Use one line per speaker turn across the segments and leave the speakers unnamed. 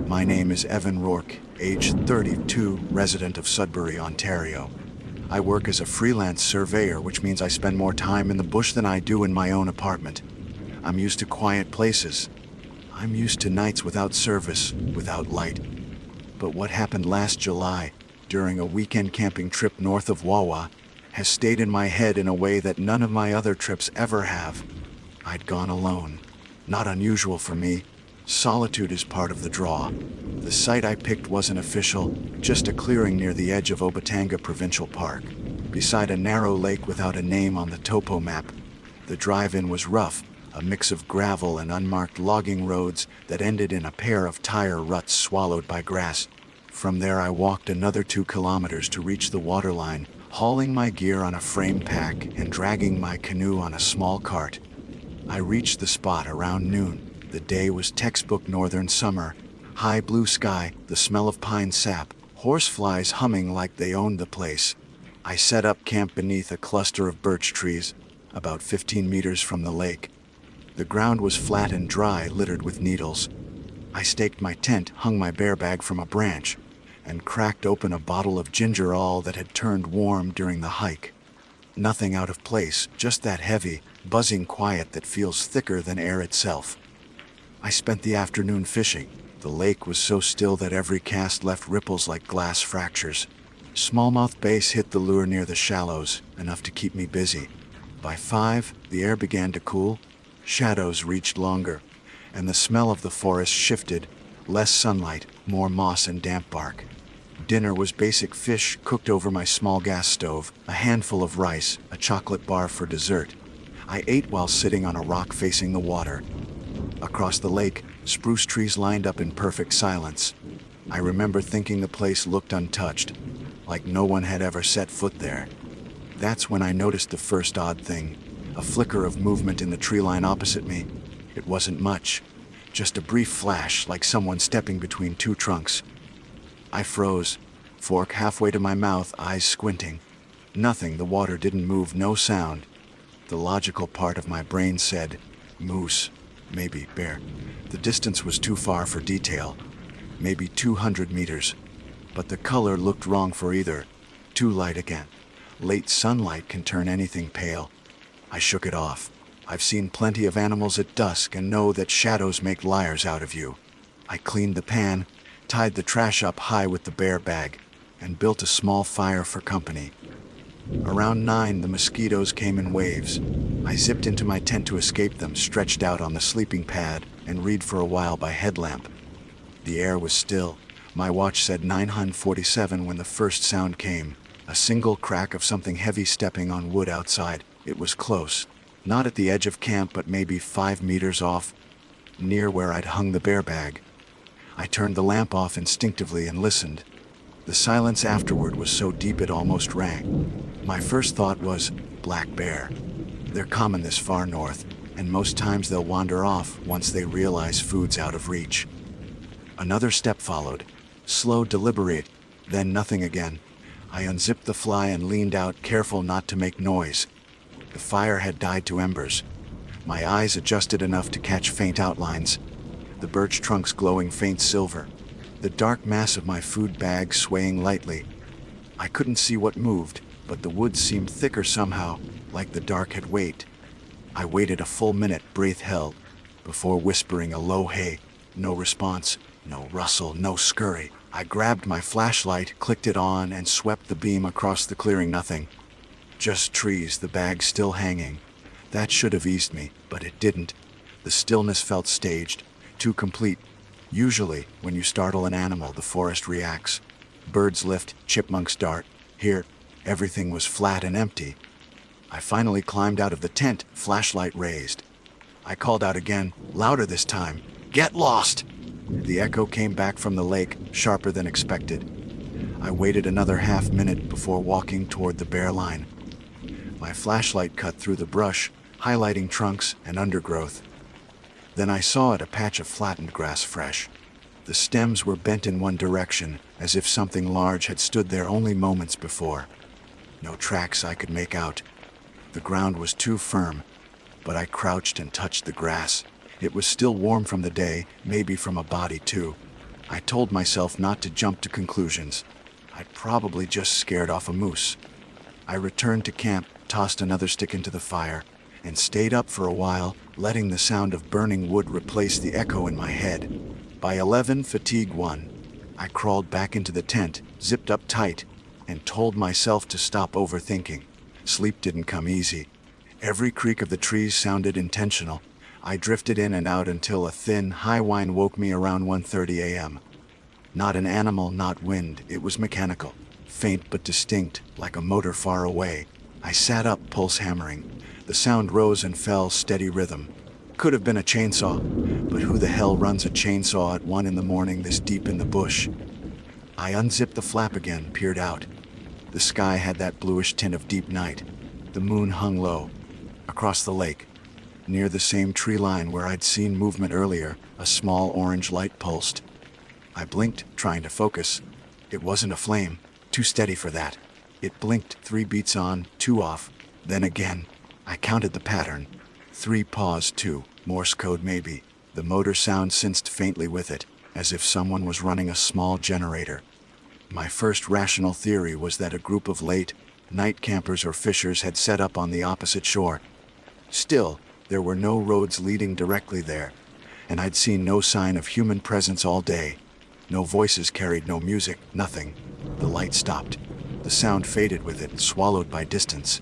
My name is Evan Rourke, age 32, resident of Sudbury, Ontario. I work as a freelance surveyor, which means I spend more time in the bush than I do in my own apartment. I'm used to quiet places. I'm used to nights without service, without light. But what happened last July, during a weekend camping trip north of Wawa, has stayed in my head in a way that none of my other trips ever have. I'd gone alone. Not unusual for me. Solitude is part of the draw. The site I picked wasn't official, just a clearing near the edge of Obatanga Provincial Park, beside a narrow lake without a name on the topo map. The drive-in was rough, a mix of gravel and unmarked logging roads that ended in a pair of tire ruts swallowed by grass. From there I walked another 2 kilometers to reach the waterline, hauling my gear on a frame pack and dragging my canoe on a small cart. I reached the spot around noon. The day was textbook northern summer. High blue sky, the smell of pine sap, horseflies humming like they owned the place. I set up camp beneath a cluster of birch trees, about 15 meters from the lake. The ground was flat and dry, littered with needles. I staked my tent, hung my bear bag from a branch, and cracked open a bottle of ginger ale that had turned warm during the hike. Nothing out of place, just that heavy, buzzing quiet that feels thicker than air itself. I spent the afternoon fishing. The lake was so still that every cast left ripples like glass fractures. Smallmouth bass hit the lure near the shallows, enough to keep me busy. By 5, the air began to cool, shadows reached longer, and the smell of the forest shifted, less sunlight, more moss and damp bark. Dinner was basic fish cooked over my small gas stove, a handful of rice, a chocolate bar for dessert. I ate while sitting on a rock facing the water. Across the lake, spruce trees lined up in perfect silence. I remember thinking the place looked untouched, like no one had ever set foot there. That's when I noticed the first odd thing, a flicker of movement in the tree line opposite me. It wasn't much, just a brief flash like someone stepping between 2 trunks. I froze, fork halfway to my mouth, eyes squinting. Nothing, the water didn't move, no sound. The logical part of my brain said, moose. Maybe bear. The distance was too far for detail. Maybe 200 meters. But the color looked wrong for either. Too light again. Late sunlight can turn anything pale. I shook it off. I've seen plenty of animals at dusk and know that shadows make liars out of you. I cleaned the pan, tied the trash up high with the bear bag, and built a small fire for company. Around 9, the mosquitoes came in waves. I zipped into my tent to escape them, stretched out on the sleeping pad, and read for a while by headlamp. The air was still. My watch said 9:47 when the first sound came, a single crack of something heavy stepping on wood outside. It was close, not at the edge of camp, but maybe 5 meters off, near where I'd hung the bear bag. I turned the lamp off instinctively and listened. The silence afterward was so deep it almost rang. My first thought was, black bear. They're common this far north, and most times they'll wander off once they realize food's out of reach. Another step followed, slow, deliberate, then nothing again. I unzipped the fly and leaned out, careful not to make noise. The fire had died to embers. My eyes adjusted enough to catch faint outlines, the birch trunks glowing faint silver, the dark mass of my food bag swaying lightly. I couldn't see what moved, but the woods seemed thicker somehow, like the dark had weight. I waited a full minute, breath held, before whispering a low hey. No response, no rustle, no scurry. I grabbed my flashlight, clicked it on, and swept the beam across the clearing. Nothing. Just trees, the bag still hanging. That should have eased me, but it didn't. The stillness felt staged, too complete. Usually, when you startle an animal, the forest reacts. Birds lift, chipmunks dart. Here, everything was flat and empty. I finally climbed out of the tent, flashlight raised. I called out again, louder this time. Get lost! The echo came back from the lake, sharper than expected. I waited another half minute before walking toward the bear line. My flashlight cut through the brush, highlighting trunks and undergrowth. Then I saw it, a patch of flattened grass, fresh. The stems were bent in one direction, as if something large had stood there only moments before. No tracks I could make out. The ground was too firm, but I crouched and touched the grass. It was still warm from the day, maybe from a body too. I told myself not to jump to conclusions. I'd probably just scared off a moose. I returned to camp, tossed another stick into the fire, and stayed up for a while, letting the sound of burning wood replace the echo in my head. By 11, fatigue won. I crawled back into the tent, zipped up tight, and told myself to stop overthinking. Sleep didn't come easy. Every creak of the trees sounded intentional. I drifted in and out until a thin, high whine woke me around 1:30 a.m. Not an animal, not wind, it was mechanical. Faint but distinct, like a motor far away. I sat up, pulse hammering. The sound rose and fell, steady rhythm. Could have been a chainsaw, but who the hell runs a chainsaw at 1 in the morning this deep in the bush? I unzipped the flap again, peered out. The sky had that bluish tint of deep night. The moon hung low. Across the lake, near the same tree line where I'd seen movement earlier, a small orange light pulsed. I blinked, trying to focus. It wasn't a flame, too steady for that. It blinked 3 beats on, 2 off, then again. I counted the pattern. 3 paused, 2, Morse code maybe. The motor sound sensed faintly with it, as if someone was running a small generator. My first rational theory was that a group of late night campers or fishers had set up on the opposite shore. Still, there were no roads leading directly there, and I'd seen no sign of human presence all day. No voices carried, no music, nothing. The light stopped. The sound faded with it, swallowed by distance.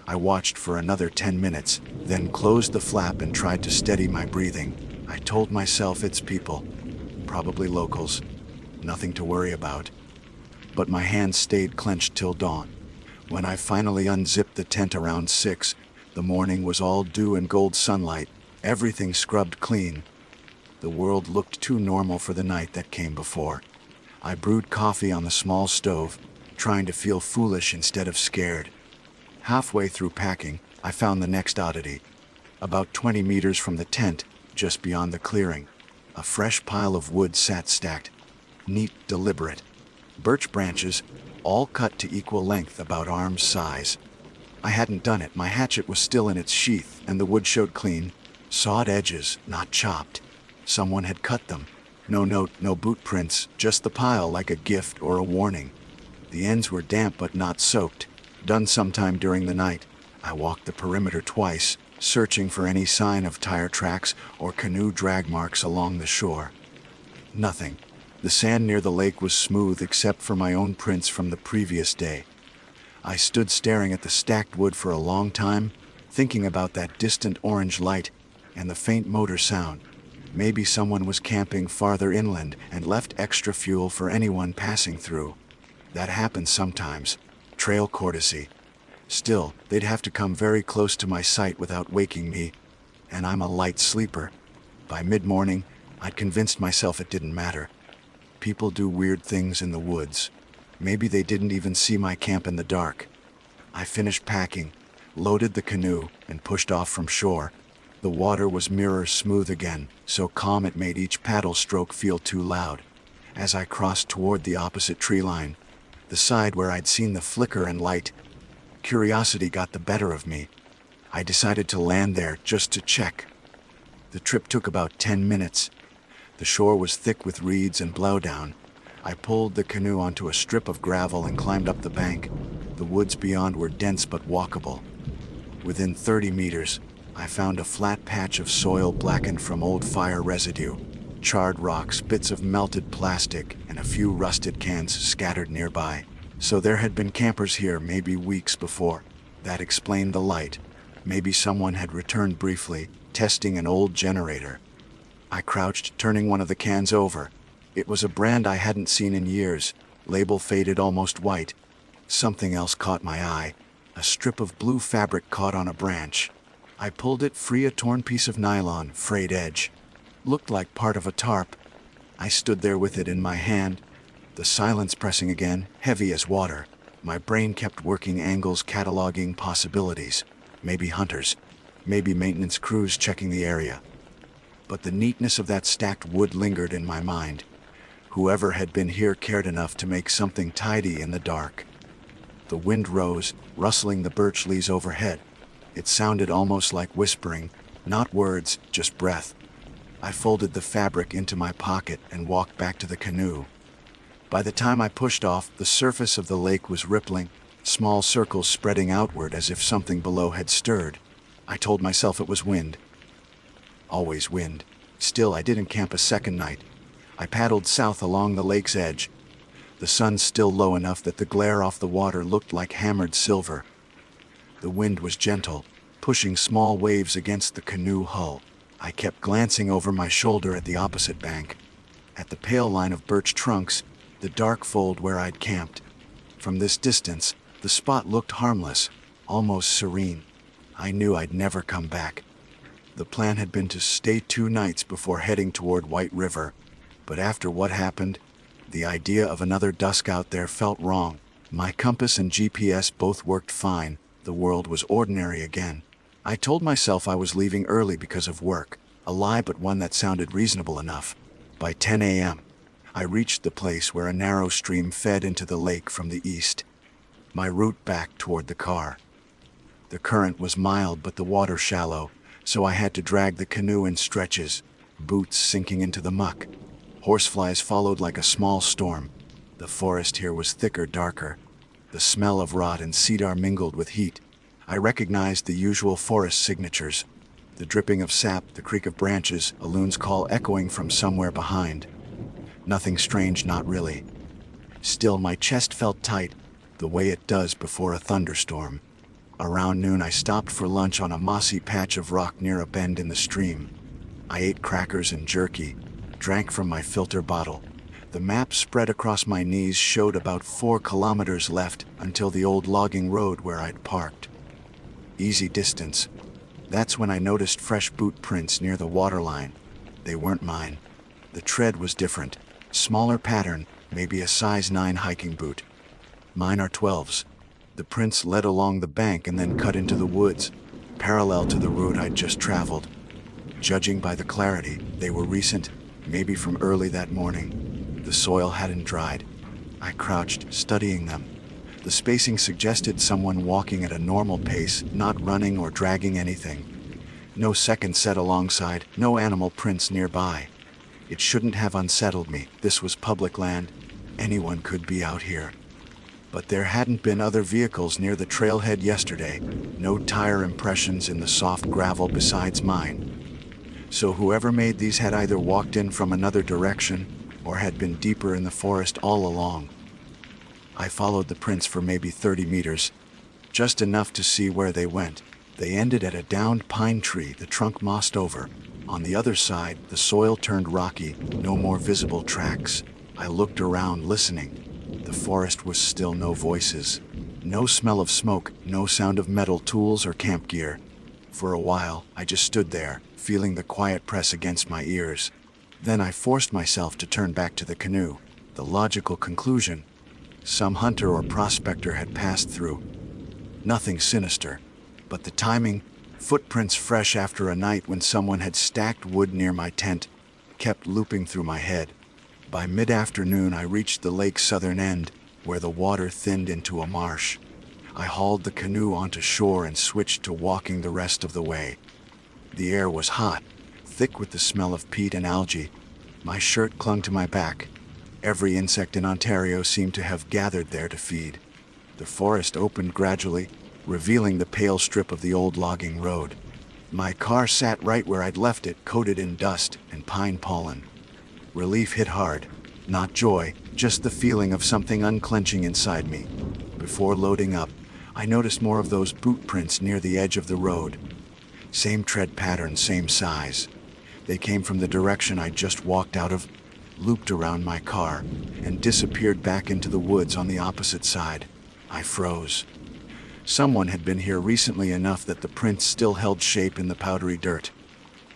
I watched for another 10 minutes, then closed the flap and tried to steady my breathing. I told myself it's people, probably locals, nothing to worry about. But my hands stayed clenched till dawn. When I finally unzipped the tent around 6, the morning was all dew and gold sunlight, everything scrubbed clean. The world looked too normal for the night that came before. I brewed coffee on the small stove, trying to feel foolish instead of scared. Halfway through packing, I found the next oddity. About 20 meters from the tent, just beyond the clearing, a fresh pile of wood sat stacked. Neat, deliberate. Birch branches, all cut to equal length, about arm's size. I hadn't done it. My hatchet was still in its sheath, and the wood showed clean. Sawed edges, not chopped. Someone had cut them. No note, no boot prints, just the pile like a gift or a warning. The ends were damp but not soaked. Done sometime during the night. I walked the perimeter twice, searching for any sign of tire tracks or canoe drag marks along the shore. Nothing. The sand near the lake was smooth except for my own prints from the previous day. I stood staring at the stacked wood for a long time, thinking about that distant orange light and the faint motor sound. Maybe someone was camping farther inland and left extra fuel for anyone passing through. That happens sometimes. Trail courtesy. Still, they'd have to come very close to my site without waking me, and I'm a light sleeper. By mid-morning, I'd convinced myself it didn't matter. People do weird things in the woods. Maybe they didn't even see my camp in the dark. I finished packing, loaded the canoe, and pushed off from shore. The water was mirror smooth again, so calm it made each paddle stroke feel too loud. As I crossed toward the opposite tree line, the side where I'd seen the flicker and light, curiosity got the better of me. I decided to land there just to check. The trip took about 10 minutes. The shore was thick with reeds and blowdown. I pulled the canoe onto a strip of gravel and climbed up the bank. The woods beyond were dense but walkable. Within 30 meters, I found a flat patch of soil blackened from old fire residue. Charred rocks, bits of melted plastic, and a few rusted cans scattered nearby. So there had been campers here maybe weeks before. That explained the light. Maybe someone had returned briefly, testing an old generator. I crouched, turning one of the cans over. It was a brand I hadn't seen in years, label faded almost white. Something else caught my eye. A strip of blue fabric caught on a branch. I pulled it free, a torn piece of nylon, frayed edge. Looked like part of a tarp. I stood there with it in my hand, the silence pressing again, heavy as water. My brain kept working angles, cataloging possibilities. Maybe hunters, maybe maintenance crews checking the area. But the neatness of that stacked wood lingered in my mind. Whoever had been here cared enough to make something tidy in the dark. The wind rose, rustling the birch leaves overhead. It sounded almost like whispering, not words, just breath. I folded the fabric into my pocket and walked back to the canoe. By the time I pushed off, the surface of the lake was rippling, small circles spreading outward as if something below had stirred. I told myself it was wind. Always wind. Still, I didn't camp a second night. I paddled south along the lake's edge. The sun still low enough that the glare off the water looked like hammered silver. The wind was gentle, pushing small waves against the canoe hull. I kept glancing over my shoulder at the opposite bank, at the pale line of birch trunks, the dark fold where I'd camped. From this distance, the spot looked harmless, almost serene. I knew I'd never come back. The plan had been to stay 2 nights before heading toward White River, but after what happened, the idea of another dusk out there felt wrong. My compass and GPS both worked fine. The world was ordinary again. I told myself I was leaving early because of work, a lie but one that sounded reasonable enough. By 10 a.m., I reached the place where a narrow stream fed into the lake from the east. My route back toward the car. The current was mild but the water shallow, so I had to drag the canoe in stretches, boots sinking into the muck. Horseflies followed like a small storm. The forest here was thicker, darker. The smell of rot and cedar mingled with heat. I recognized the usual forest signatures. The dripping of sap, the creak of branches, a loon's call echoing from somewhere behind. Nothing strange, not really. Still, my chest felt tight, the way it does before a thunderstorm. Around noon, I stopped for lunch on a mossy patch of rock near a bend in the stream. I ate crackers and jerky, drank from my filter bottle. The map spread across my knees showed about 4 kilometers left until the old logging road where I'd parked. Easy distance. That's when I noticed fresh boot prints near the waterline. They weren't mine. The tread was different. Smaller pattern, maybe a size 9 hiking boot. Mine are 12s. The prints led along the bank and then cut into the woods, parallel to the route I'd just traveled. Judging by the clarity, they were recent, maybe from early that morning. The soil hadn't dried. I crouched, studying them. The spacing suggested someone walking at a normal pace, not running or dragging anything. No second set alongside, no animal prints nearby. It shouldn't have unsettled me. This was public land. Anyone could be out here. But there hadn't been other vehicles near the trailhead yesterday. No tire impressions in the soft gravel besides mine. So whoever made these had either walked in from another direction or had been deeper in the forest all along. I followed the prints for maybe 30 meters, just enough to see where they went. They ended at a downed pine tree, the trunk mossed over. On the other side, the soil turned rocky, no more visible tracks. I looked around, listening. The forest was still, no voices. No smell of smoke, no sound of metal tools or camp gear. For a while, I just stood there, feeling the quiet press against my ears. Then I forced myself to turn back to the canoe. The logical conclusion: some hunter or prospector had passed through. Nothing sinister, but the timing, footprints fresh after a night when someone had stacked wood near my tent, kept looping through my head. By mid-afternoon, I reached the lake's southern end, where the water thinned into a marsh. I hauled the canoe onto shore and switched to walking the rest of the way. The air was hot, thick with the smell of peat and algae. My shirt clung to my back. Every insect in Ontario seemed to have gathered there to feed. The forest opened gradually, revealing the pale strip of the old logging road. My car sat right where I'd left it, coated in dust and pine pollen. Relief hit hard. Not joy, just the feeling of something unclenching inside me. Before loading up, I noticed more of those boot prints near the edge of the road. Same tread pattern, same size. They came from the direction I'd just walked out of, looped around my car, and disappeared back into the woods on the opposite side. I froze. Someone had been here recently enough that the prints still held shape in the powdery dirt.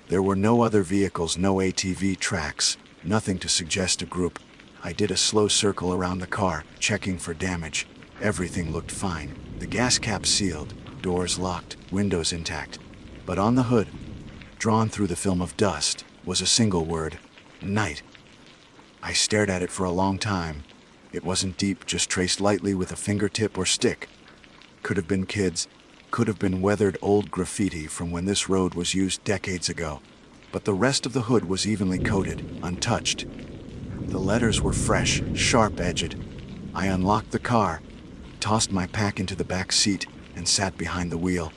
There were no other vehicles, no ATV tracks, nothing to suggest a group. I did a slow circle around the car, checking for damage. Everything looked fine. The gas cap sealed, doors locked, windows intact. But on the hood, drawn through the film of dust, was a single word: night. I stared at it for a long time. It wasn't deep, just traced lightly with a fingertip or stick. Could have been kids, could have been weathered old graffiti from when this road was used decades ago. but the rest of the hood was evenly coated, untouched. The letters were fresh, sharp-edged. I unlocked the car, tossed my pack into the back seat, and sat behind the wheel.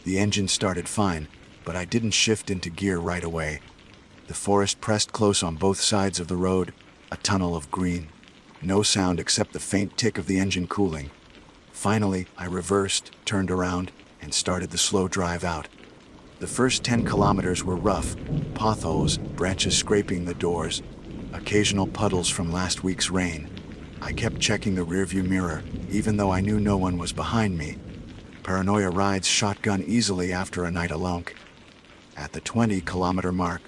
The engine started fine, but I didn't shift into gear right away. The forest pressed close on both sides of the road, a tunnel of green. No sound except the faint tick of the engine cooling. Finally, I reversed, turned around, and started the slow drive out. The first 10 kilometers were rough, potholes, branches scraping the doors, occasional puddles from last week's rain. I kept checking the rearview mirror, even though I knew no one was behind me. Paranoia rides shotgun easily after a night alone. At the 20-kilometer mark,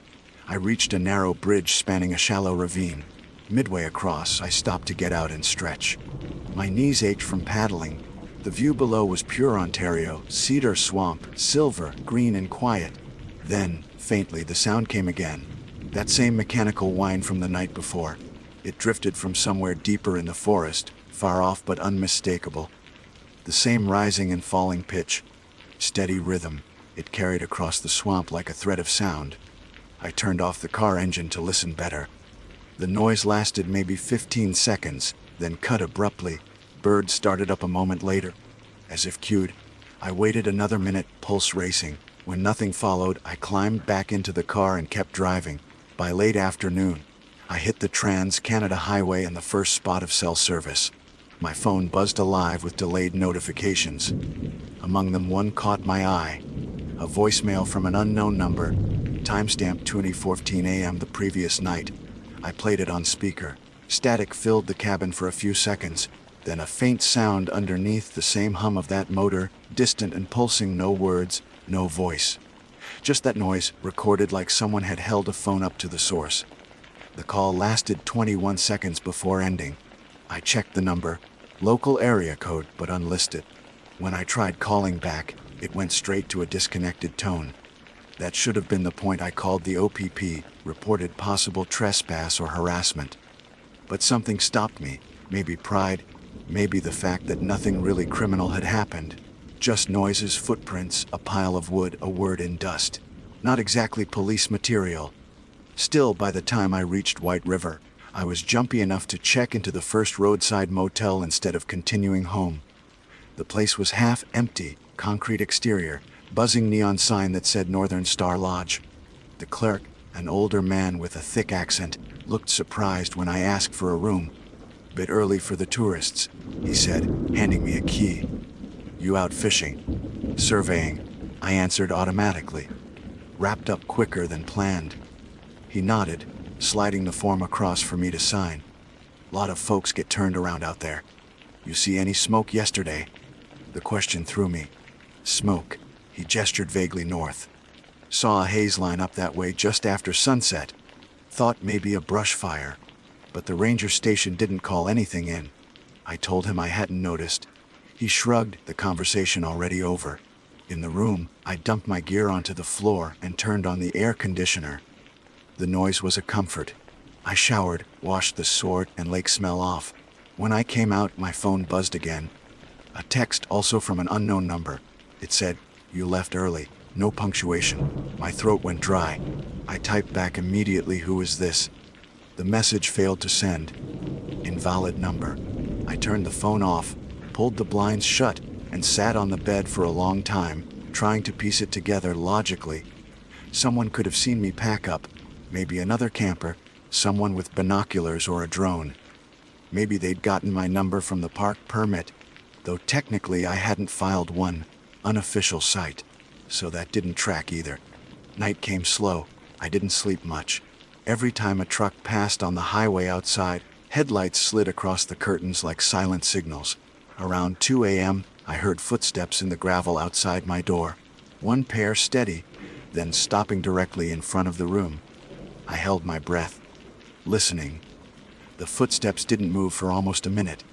I reached a narrow bridge spanning a shallow ravine. Midway across, I stopped to get out and stretch. My knees ached from paddling. The view below was pure Ontario, cedar swamp, silver, green and quiet. Then, faintly, the sound came again. That same mechanical whine from the night before. It drifted from somewhere deeper in the forest, far off but unmistakable. The same rising and falling pitch, steady rhythm. It carried across the swamp like a thread of sound. I turned off the car engine to listen better. The noise lasted maybe 15 seconds, then cut abruptly. Birds started up a moment later, as if cued. I waited another minute, pulse racing. When nothing followed, I climbed back into the car and kept driving. By late afternoon, I hit the Trans-Canada Highway and the first spot of cell service. My phone buzzed alive with delayed notifications. Among them, one caught my eye. A voicemail from an unknown number, timestamped 20:14 a.m. the previous night. I played it on speaker. Static filled the cabin for a few seconds, then a faint sound underneath, the same hum of that motor, distant and pulsing, no words, no voice. Just that noise, recorded like someone had held a phone up to the source. The call lasted 21 seconds before ending. I checked the number, local area code, but unlisted. When I tried calling back, it went straight to a disconnected tone. That should have been the point I called the OPP, reported possible trespass or harassment. But something stopped me, maybe pride, maybe the fact that nothing really criminal had happened. Just noises, footprints, a pile of wood, a word in dust. Not exactly police material. Still, by the time I reached White River, I was jumpy enough to check into the first roadside motel instead of continuing home. The place was half empty, concrete exterior, buzzing neon sign that said Northern Star Lodge. The clerk, an older man with a thick accent, looked surprised when I asked for a room. "Bit early for the tourists," he said, handing me a key. "You out fishing?" "Surveying," I answered automatically. Wrapped up quicker than planned. He nodded, sliding the form across for me to sign. "Lot of folks get turned around out there. You see any smoke yesterday?" The question threw me. "Smoke," he gestured vaguely north. "Saw a haze line up that way just after sunset. Thought maybe a brush fire. But the ranger station didn't call anything in." I told him I hadn't noticed. He shrugged, the conversation already over. In the room, I dumped my gear onto the floor and turned on the air conditioner. The noise was a comfort. I showered, washed the sword and lake smell off. When I came out, my phone buzzed again. A text, also from an unknown number. It said, "You left early." No punctuation. My throat went dry. I typed back immediately, "Who is this?" The message failed to send. Invalid number. I turned the phone off, pulled the blinds shut, and sat on the bed for a long time, trying to piece it together logically. Someone could have seen me pack up. Maybe another camper, someone with binoculars or a drone. Maybe they'd gotten my number from the park permit, though technically I hadn't filed one, unofficial site, so that didn't track either. Night came slow. I didn't sleep much. Every time a truck passed on the highway outside, headlights slid across the curtains like silent signals. Around 2 a.m., I heard footsteps in the gravel outside my door. One pair steady, then stopping directly in front of the room. I held my breath, listening. The footsteps didn't move for almost a minute.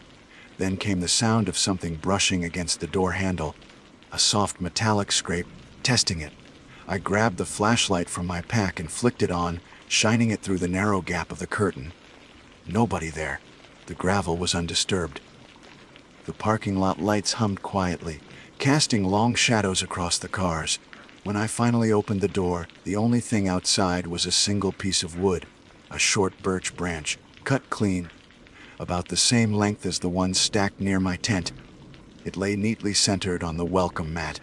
Then came the sound of something brushing against the door handle. A soft metallic scrape, testing it. I grabbed the flashlight from my pack and flicked it on, shining it through the narrow gap of the curtain. Nobody there. The gravel was undisturbed. The parking lot lights hummed quietly, casting long shadows across the cars. When I finally opened the door, the only thing outside was a single piece of wood, a short birch branch, cut clean, about the same length as the one stacked near my tent. It lay neatly centered on the welcome mat.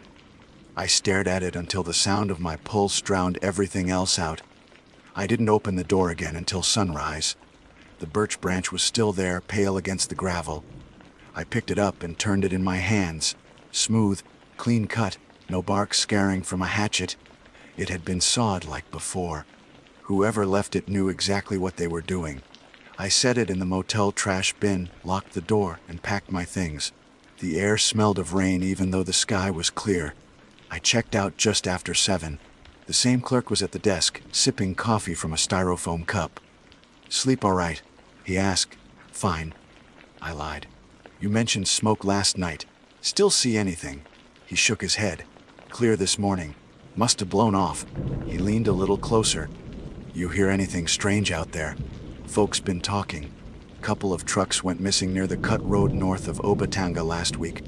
I stared at it until the sound of my pulse drowned everything else out. I didn't open the door again until sunrise. The birch branch was still there, pale against the gravel. I picked it up and turned it in my hands. Smooth, clean cut, no bark scarring from a hatchet. It had been sawed like before. Whoever left it knew exactly what they were doing. I set it in the motel trash bin, locked the door, and packed my things. The air smelled of rain even though the sky was clear. I checked out just after 7. The same clerk was at the desk, sipping coffee from a styrofoam cup. "Sleep all right?" he asked. "Fine," I lied. "You mentioned smoke last night. Still see anything?" He shook his head. "Clear this morning. Must have blown off." He leaned a little closer. "You hear anything strange out there?" "Folks been talking. Couple of trucks went missing near the cut road north of Obatanga last week.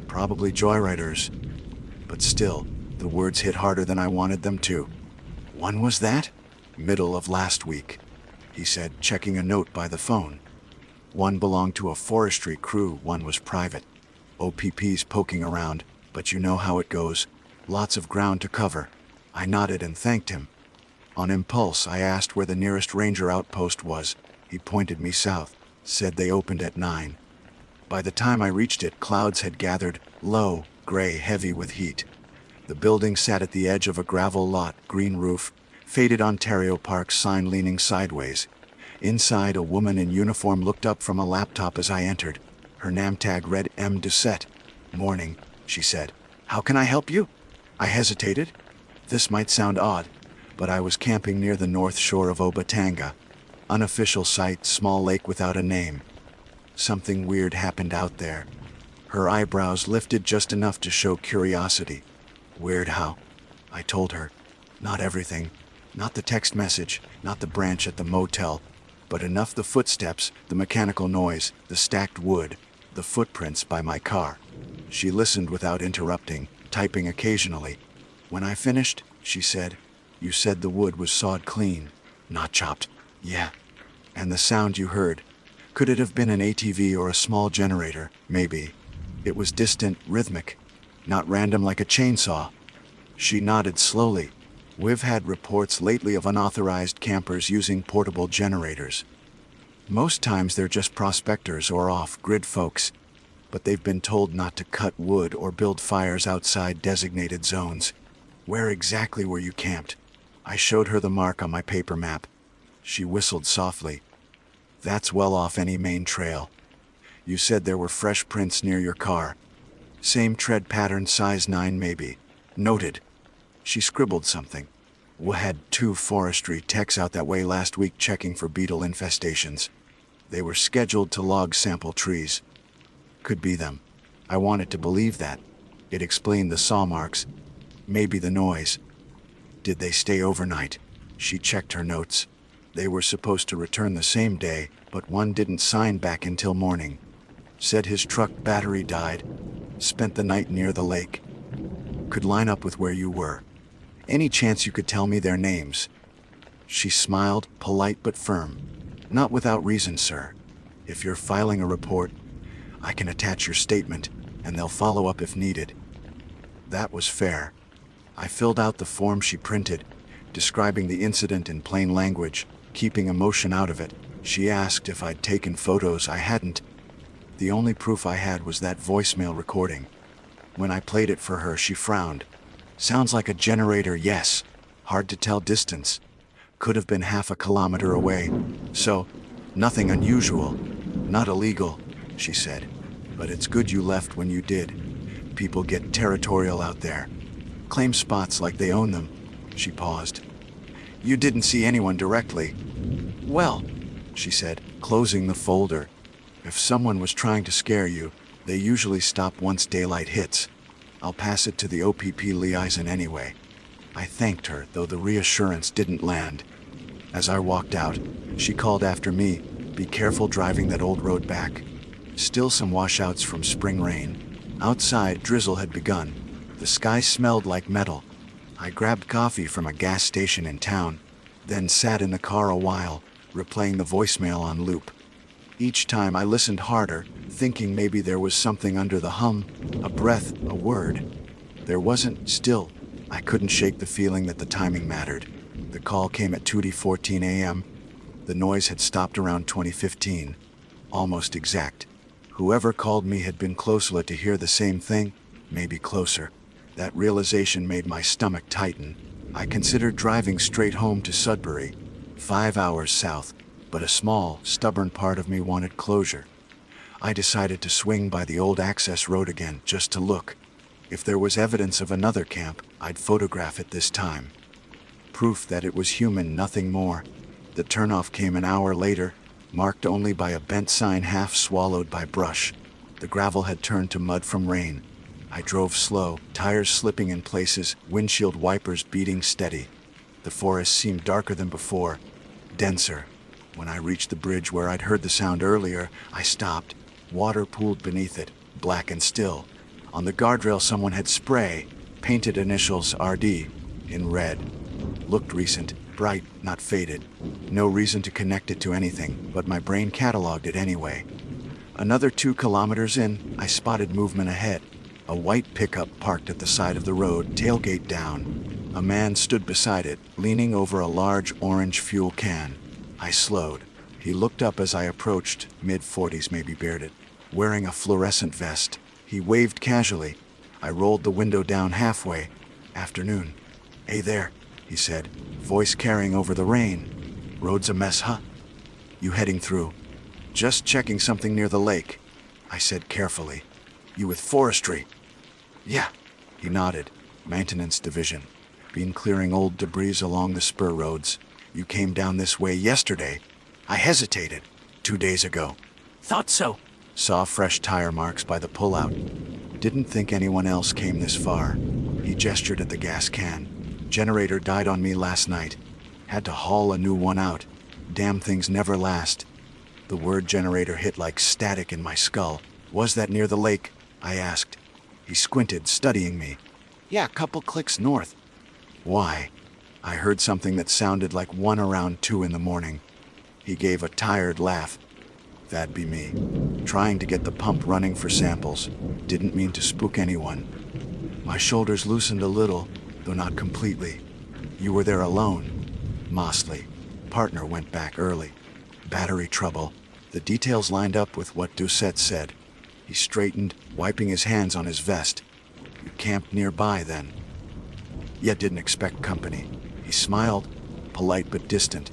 Probably joyriders." But still, the words hit harder than I wanted them to. "When was that?" "Middle of last week," he said, checking a note by the phone. "One belonged to a forestry crew, one was private. OPP's poking around, but you know how it goes. Lots of ground to cover." I nodded and thanked him. On impulse, I asked where the nearest ranger outpost was. He pointed me south, said they opened at 9. By the time I reached it, clouds had gathered, low, gray, heavy with heat. The building sat at the edge of a gravel lot, green roof, faded Ontario Park sign leaning sideways. Inside, a woman in uniform looked up from a laptop as I entered. Her name tag read M. Doucette. "Morning," she said. "How can I help you?" I hesitated. This might sound odd, but I was camping near the north shore of Obatanga. Unofficial site, small lake without a name. Something weird happened out there. Her eyebrows lifted just enough to show curiosity. "Weird how?" I told her. "Not everything. Not the text message, not the branch at the motel, but enough the footsteps, the mechanical noise, the stacked wood, the footprints by my car." She listened without interrupting, typing occasionally. When I finished, she said, "You said the wood was sawed clean, not chopped." "Yeah." "And the sound you heard, could it have been an ATV or a small generator?" "Maybe." "It was distant, rhythmic, not random like a chainsaw." She nodded slowly. "We've had reports lately of unauthorized campers using portable generators. Most times they're just prospectors or off-grid folks, but they've been told not to cut wood or build fires outside designated zones." "Where exactly were you camped?" I showed her the mark on my paper map. She whistled softly. "That's well off any main trail. You said there were fresh prints near your car. Same tread pattern, size 9 maybe." "Noted." She scribbled something. "We had 2 forestry techs out that way last week checking for beetle infestations. They were scheduled to log sample trees." Could be them. I wanted to believe that. It explained the saw marks. Maybe the noise. "Did they stay overnight?" She checked her notes. "They were supposed to return the same day, but one didn't sign back until morning. Said his truck battery died. Spent the night near the lake. Could line up with where you were. Any chance you could tell me their names?" She smiled, polite but firm. "Not without reason, sir. If you're filing a report, I can attach your statement, and they'll follow up if needed." That was fair. I filled out the form she printed, describing the incident in plain language, keeping emotion out of it. She asked if I'd taken photos. I hadn't. The only proof I had was that voicemail recording. When I played it for her, she frowned. "Sounds like a generator, yes. Hard to tell distance. Could have been half a kilometer away. So, nothing unusual. Not illegal," she said. "But it's good you left when you did. People get territorial out there. Claim spots like they own them." She paused. "You didn't see anyone directly?" "Well," she said, closing the folder. "If someone was trying to scare you, they usually stop once daylight hits. I'll pass it to the OPP liaison anyway." I thanked her, though the reassurance didn't land. As I walked out, she called after me, "Be careful driving that old road back." Still some washouts from spring rain. Outside, drizzle had begun. The sky smelled like metal. I grabbed coffee from a gas station in town, then sat in the car a while, replaying the voicemail on loop. Each time I listened harder, thinking maybe there was something under the hum, a breath, a word. There wasn't. Still, I couldn't shake the feeling that the timing mattered. The call came at 2:14 a.m. The noise had stopped around 2015. Almost exact. Whoever called me had been close enough to hear the same thing, maybe closer. That realization made my stomach tighten. I considered driving straight home to Sudbury, 5 hours south, but a small, stubborn part of me wanted closure. I decided to swing by the old access road again just to look. If there was evidence of another camp, I'd photograph it this time. Proof that it was human, nothing more. The turnoff came an hour later, marked only by a bent sign half swallowed by brush. The gravel had turned to mud from rain. I drove slow, tires slipping in places, windshield wipers beating steady. The forest seemed darker than before, denser. When I reached the bridge where I'd heard the sound earlier, I stopped. Water pooled beneath it, black and still. On the guardrail someone had spray, painted initials RD, in red. Looked recent, bright, not faded. No reason to connect it to anything, but my brain cataloged it anyway. Another 2 kilometers in, I spotted movement ahead. A white pickup parked at the side of the road, tailgate down. A man stood beside it, leaning over a large orange fuel can. I slowed. He looked up as I approached, mid-40s maybe bearded, wearing a fluorescent vest. He waved casually. I rolled the window down halfway. Afternoon. Hey there, he said, voice carrying over the rain. Road's a mess, huh? You heading through? Just checking something near the lake, I said carefully. You with forestry? Yeah, he nodded. Maintenance division. Been clearing old debris along the spur roads. You came down this way yesterday. I hesitated. 2 days ago. Thought so. Saw fresh tire marks by the pullout. Didn't think anyone else came this far. He gestured at the gas can. Generator died on me last night. Had to haul a new one out. Damn things never last. The word generator hit like static in my skull. Was that near the lake? I asked. He squinted, studying me. Yeah, a couple clicks north. Why? I heard something that sounded like one around 2 in the morning. He gave a tired laugh. That'd be me. Trying to get the pump running for samples. Didn't mean to spook anyone. My shoulders loosened a little, though not completely. You were there alone. Mosley. Partner went back early. Battery trouble. The details lined up with what Doucette said. He straightened, wiping his hands on his vest. You camped nearby then. Yet didn't expect company. He smiled, polite but distant.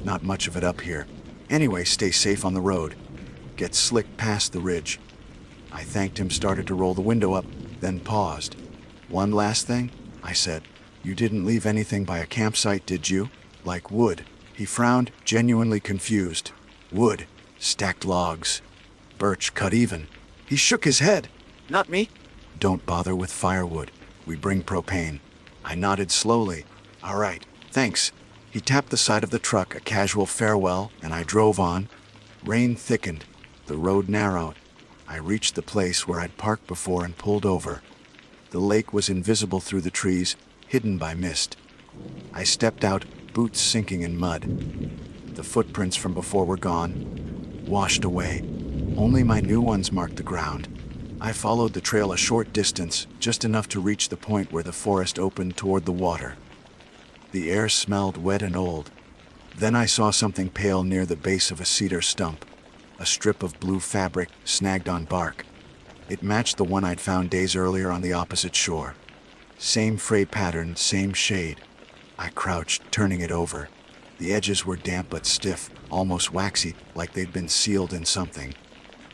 Not much of it up here. Anyway, stay safe on the road. Get slick past the ridge. I thanked him, started to roll the window up, then paused. One last thing, I said. You didn't leave anything by a campsite, did you? Like wood. He frowned, genuinely confused. Wood. Stacked logs. Birch cut even. He shook his head. Not me. Don't bother with firewood. We bring propane. I nodded slowly. All right, thanks. He tapped the side of the truck, a casual farewell, and I drove on. Rain thickened. The road narrowed. I reached the place where I'd parked before and pulled over. The lake was invisible through the trees, hidden by mist. I stepped out, boots sinking in mud. The footprints from before were gone, washed away. Only my new ones marked the ground. I followed the trail a short distance, just enough to reach the point where the forest opened toward the water. The air smelled wet and old. Then I saw something pale near the base of a cedar stump, a strip of blue fabric snagged on bark. It matched the one I'd found days earlier on the opposite shore. Same fray pattern, same shade. I crouched, turning it over. The edges were damp but stiff, almost waxy, like they'd been sealed in something.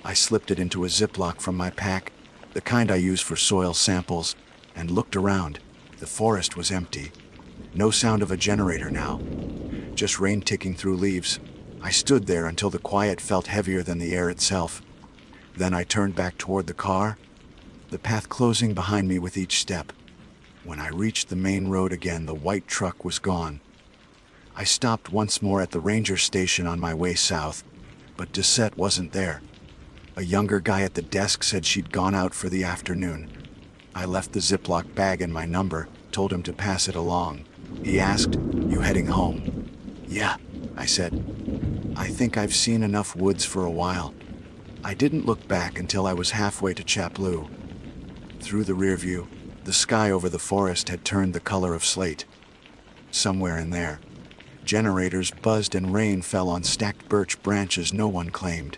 I slipped it into a Ziploc from my pack, the kind I use for soil samples, and looked around. The forest was empty. No sound of a generator now. Just rain ticking through leaves. I stood there until the quiet felt heavier than the air itself. Then I turned back toward the car, the path closing behind me with each step. When I reached the main road again, the white truck was gone. I stopped once more at the ranger station on my way south, but Doucette wasn't there. A younger guy at the desk said she'd gone out for the afternoon. I left the Ziploc bag and my number, told him to pass it along. He asked, "You heading home?" "Yeah," I said. "I think I've seen enough woods for a while." I didn't look back until I was halfway to Chapleau. Through the rear view, the sky over the forest had turned the color of slate. Somewhere in there, generators buzzed and rain fell on stacked birch branches no one claimed.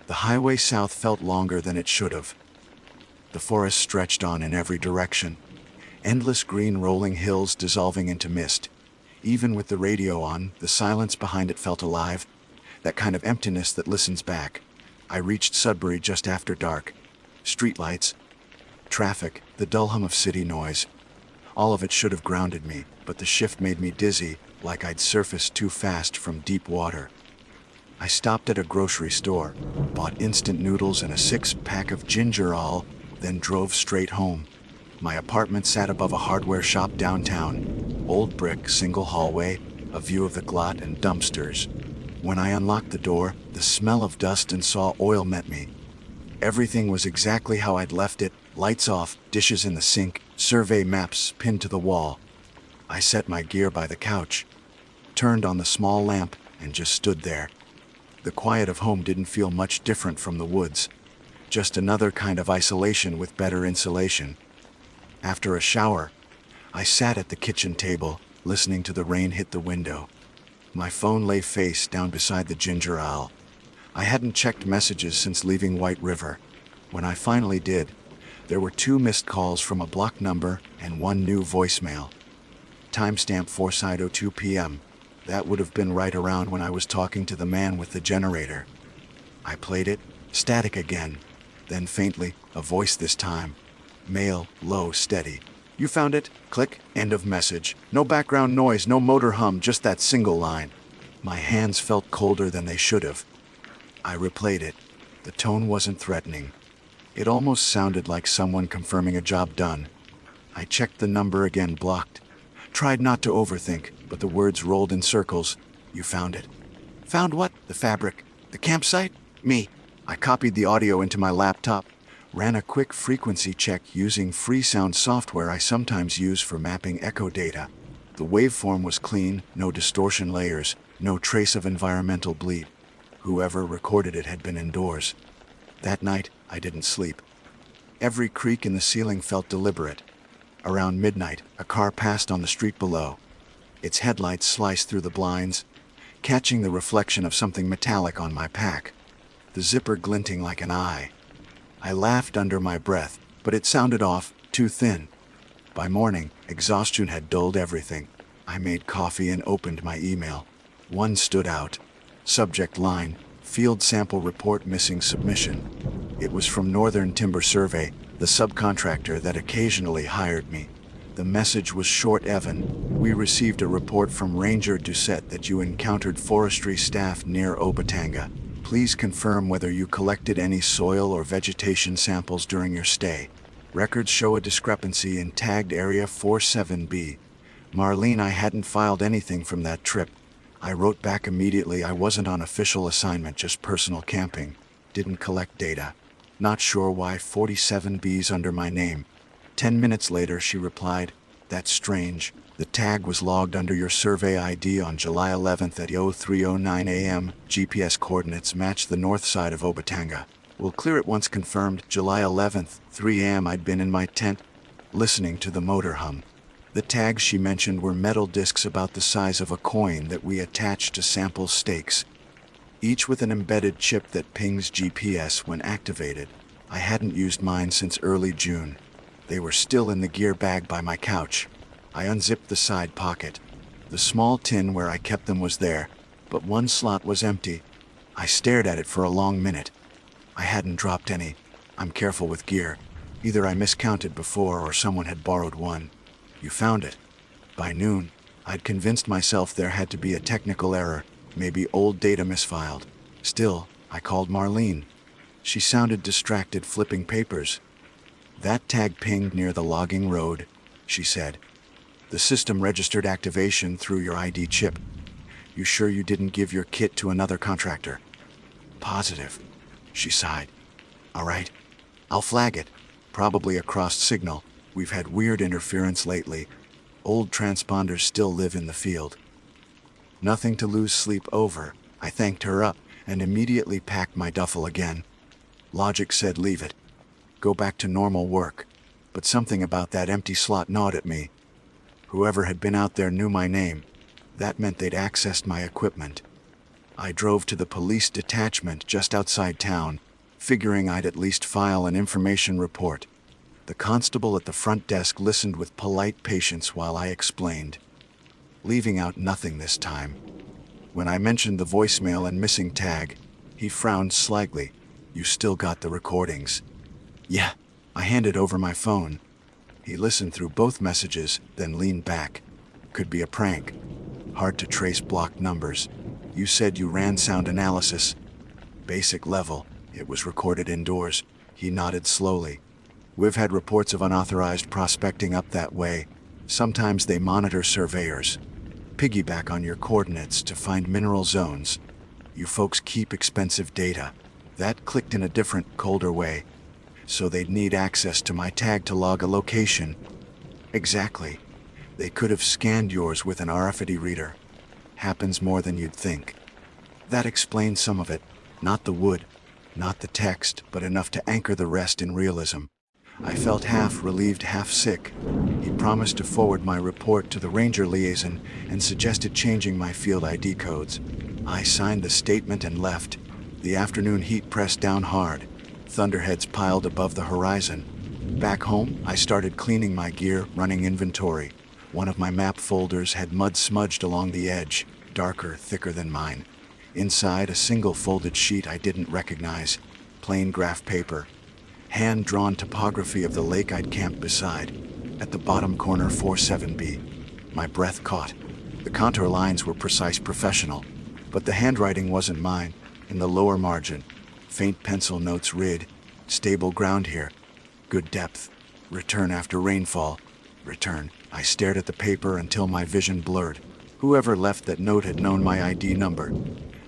The highway south felt longer than it should have. The forest stretched on in every direction, endless green rolling hills dissolving into mist. Even with the radio on, the silence behind it felt alive, that kind of emptiness that listens back. I reached Sudbury just after dark. Streetlights, traffic, the dull hum of city noise. All of it should have grounded me, but the shift made me dizzy, like I'd surfaced too fast from deep water. I stopped at a grocery store, bought instant noodles and a 6-pack of ginger ale, then drove straight home. My apartment sat above a hardware shop downtown. Old brick, single hallway, a view of the Glot and dumpsters. When I unlocked the door, the smell of dust and saw oil met me. Everything was exactly how I'd left it, lights off, dishes in the sink, survey maps pinned to the wall. I set my gear by the couch, turned on the small lamp, and just stood there. The quiet of home didn't feel much different from the woods. Just another kind of isolation with better insulation. After a shower, I sat at the kitchen table, listening to the rain hit the window. My phone lay face down beside the ginger ale. I hadn't checked messages since leaving White River. When I finally did, there were 2 missed calls from a blocked number and 1 new voicemail. Timestamp 4:02 p.m. That would have been right around when I was talking to the man with the generator. I played it, static again. Then faintly, a voice this time. Male, low, steady. "You found it? Click. End of message. No background noise, no motor hum, just that single line." My hands felt colder than they should have. I replayed it. The tone wasn't threatening. It almost sounded like someone confirming a job done. I checked the number again, blocked. Tried not to overthink, but the words rolled in circles. "You found it." "Found what? The fabric? The campsite? Me." I copied the audio into my laptop, ran a quick frequency check using free sound software I sometimes use for mapping echo data. The waveform was clean, no distortion layers, no trace of environmental bleed. Whoever recorded it had been indoors. That night, I didn't sleep. Every creak in the ceiling felt deliberate. Around midnight, a car passed on the street below. Its headlights sliced through the blinds, catching the reflection of something metallic on my pack, the zipper glinting like an eye. I laughed under my breath, but it sounded off, too thin. By morning, exhaustion had dulled everything. I made coffee and opened my email. One stood out. Subject line, "Field Sample Report Missing Submission." It was from Northern Timber Survey, the subcontractor that occasionally hired me. The message was short, "Evan, we received a report from Ranger Doucette that you encountered forestry staff near Obatanga. Please confirm whether you collected any soil or vegetation samples during your stay. Records show a discrepancy in tagged area 47B. Marlene, I hadn't filed anything from that trip. I wrote back immediately I wasn't on official assignment, just personal camping. Didn't collect data. Not sure why 47B's under my name. 10 minutes later, she replied, "That's strange. The tag was logged under your survey ID on July 11th at 03:09 a.m. GPS coordinates match the north side of Obatanga. We'll clear it once confirmed." July 11th, 3 a.m. I'd been in my tent, listening to the motor hum. The tags she mentioned were metal discs about the size of a coin that we attached to sample stakes, each with an embedded chip that pings GPS when activated. I hadn't used mine since early June. They were still in the gear bag by my couch. I unzipped the side pocket. The small tin where I kept them was there, but one slot was empty. I stared at it for a long minute. I hadn't dropped any. I'm careful with gear. Either I miscounted before or someone had borrowed one. "You found it." By noon, I'd convinced myself there had to be a technical error, maybe old data misfiled. Still, I called Marlene. She sounded distracted flipping papers. "That tag pinged near the logging road," she said. "The system registered activation through your ID chip. You sure you didn't give your kit to another contractor?" "Positive," she sighed. "All right, I'll flag it. Probably a crossed signal. We've had weird interference lately." Old transponders still live in the field. Nothing to lose sleep over. I thanked her up and immediately packed my duffel again. Logic said leave it. Go back to normal work. But something about that empty slot gnawed at me. Whoever had been out there knew my name. That meant they'd accessed my equipment. I drove to the police detachment just outside town, figuring I'd at least file an information report. The constable at the front desk listened with polite patience while I explained, leaving out nothing this time. When I mentioned the voicemail and missing tag, he frowned slightly. You still got the recordings? Yeah. I handed over my phone. He listened through both messages, then leaned back. Could be a prank. Hard to trace blocked numbers. You said you ran sound analysis. Basic level. It was recorded indoors. He nodded slowly. We've had reports of unauthorized prospecting up that way. Sometimes they monitor surveyors. Piggyback on your coordinates to find mineral zones. You folks keep expensive data. That clicked in a different, colder way. So they'd need access to my tag to log a location. Exactly. They could have scanned yours with an RFID reader. Happens more than you'd think. That explains some of it. Not the wood, not the text, but enough to anchor the rest in realism. I felt half relieved, half sick. He promised to forward my report to the ranger liaison and suggested changing my field ID codes. I signed the statement and left. The afternoon heat pressed down hard. Thunderheads piled above the horizon. Back home, I started cleaning my gear, running inventory. One of my map folders had mud smudged along the edge, darker, thicker than mine. Inside, a single folded sheet I didn't recognize. Plain graph paper. Hand-drawn topography of the lake I'd camped beside. At the bottom corner, 47B. My breath caught. The contour lines were precise, professional. But the handwriting wasn't mine. In the lower margin, faint pencil notes read, stable ground here. Good depth. Return after rainfall. Return. I stared at the paper until my vision blurred. Whoever left that note had known my ID number,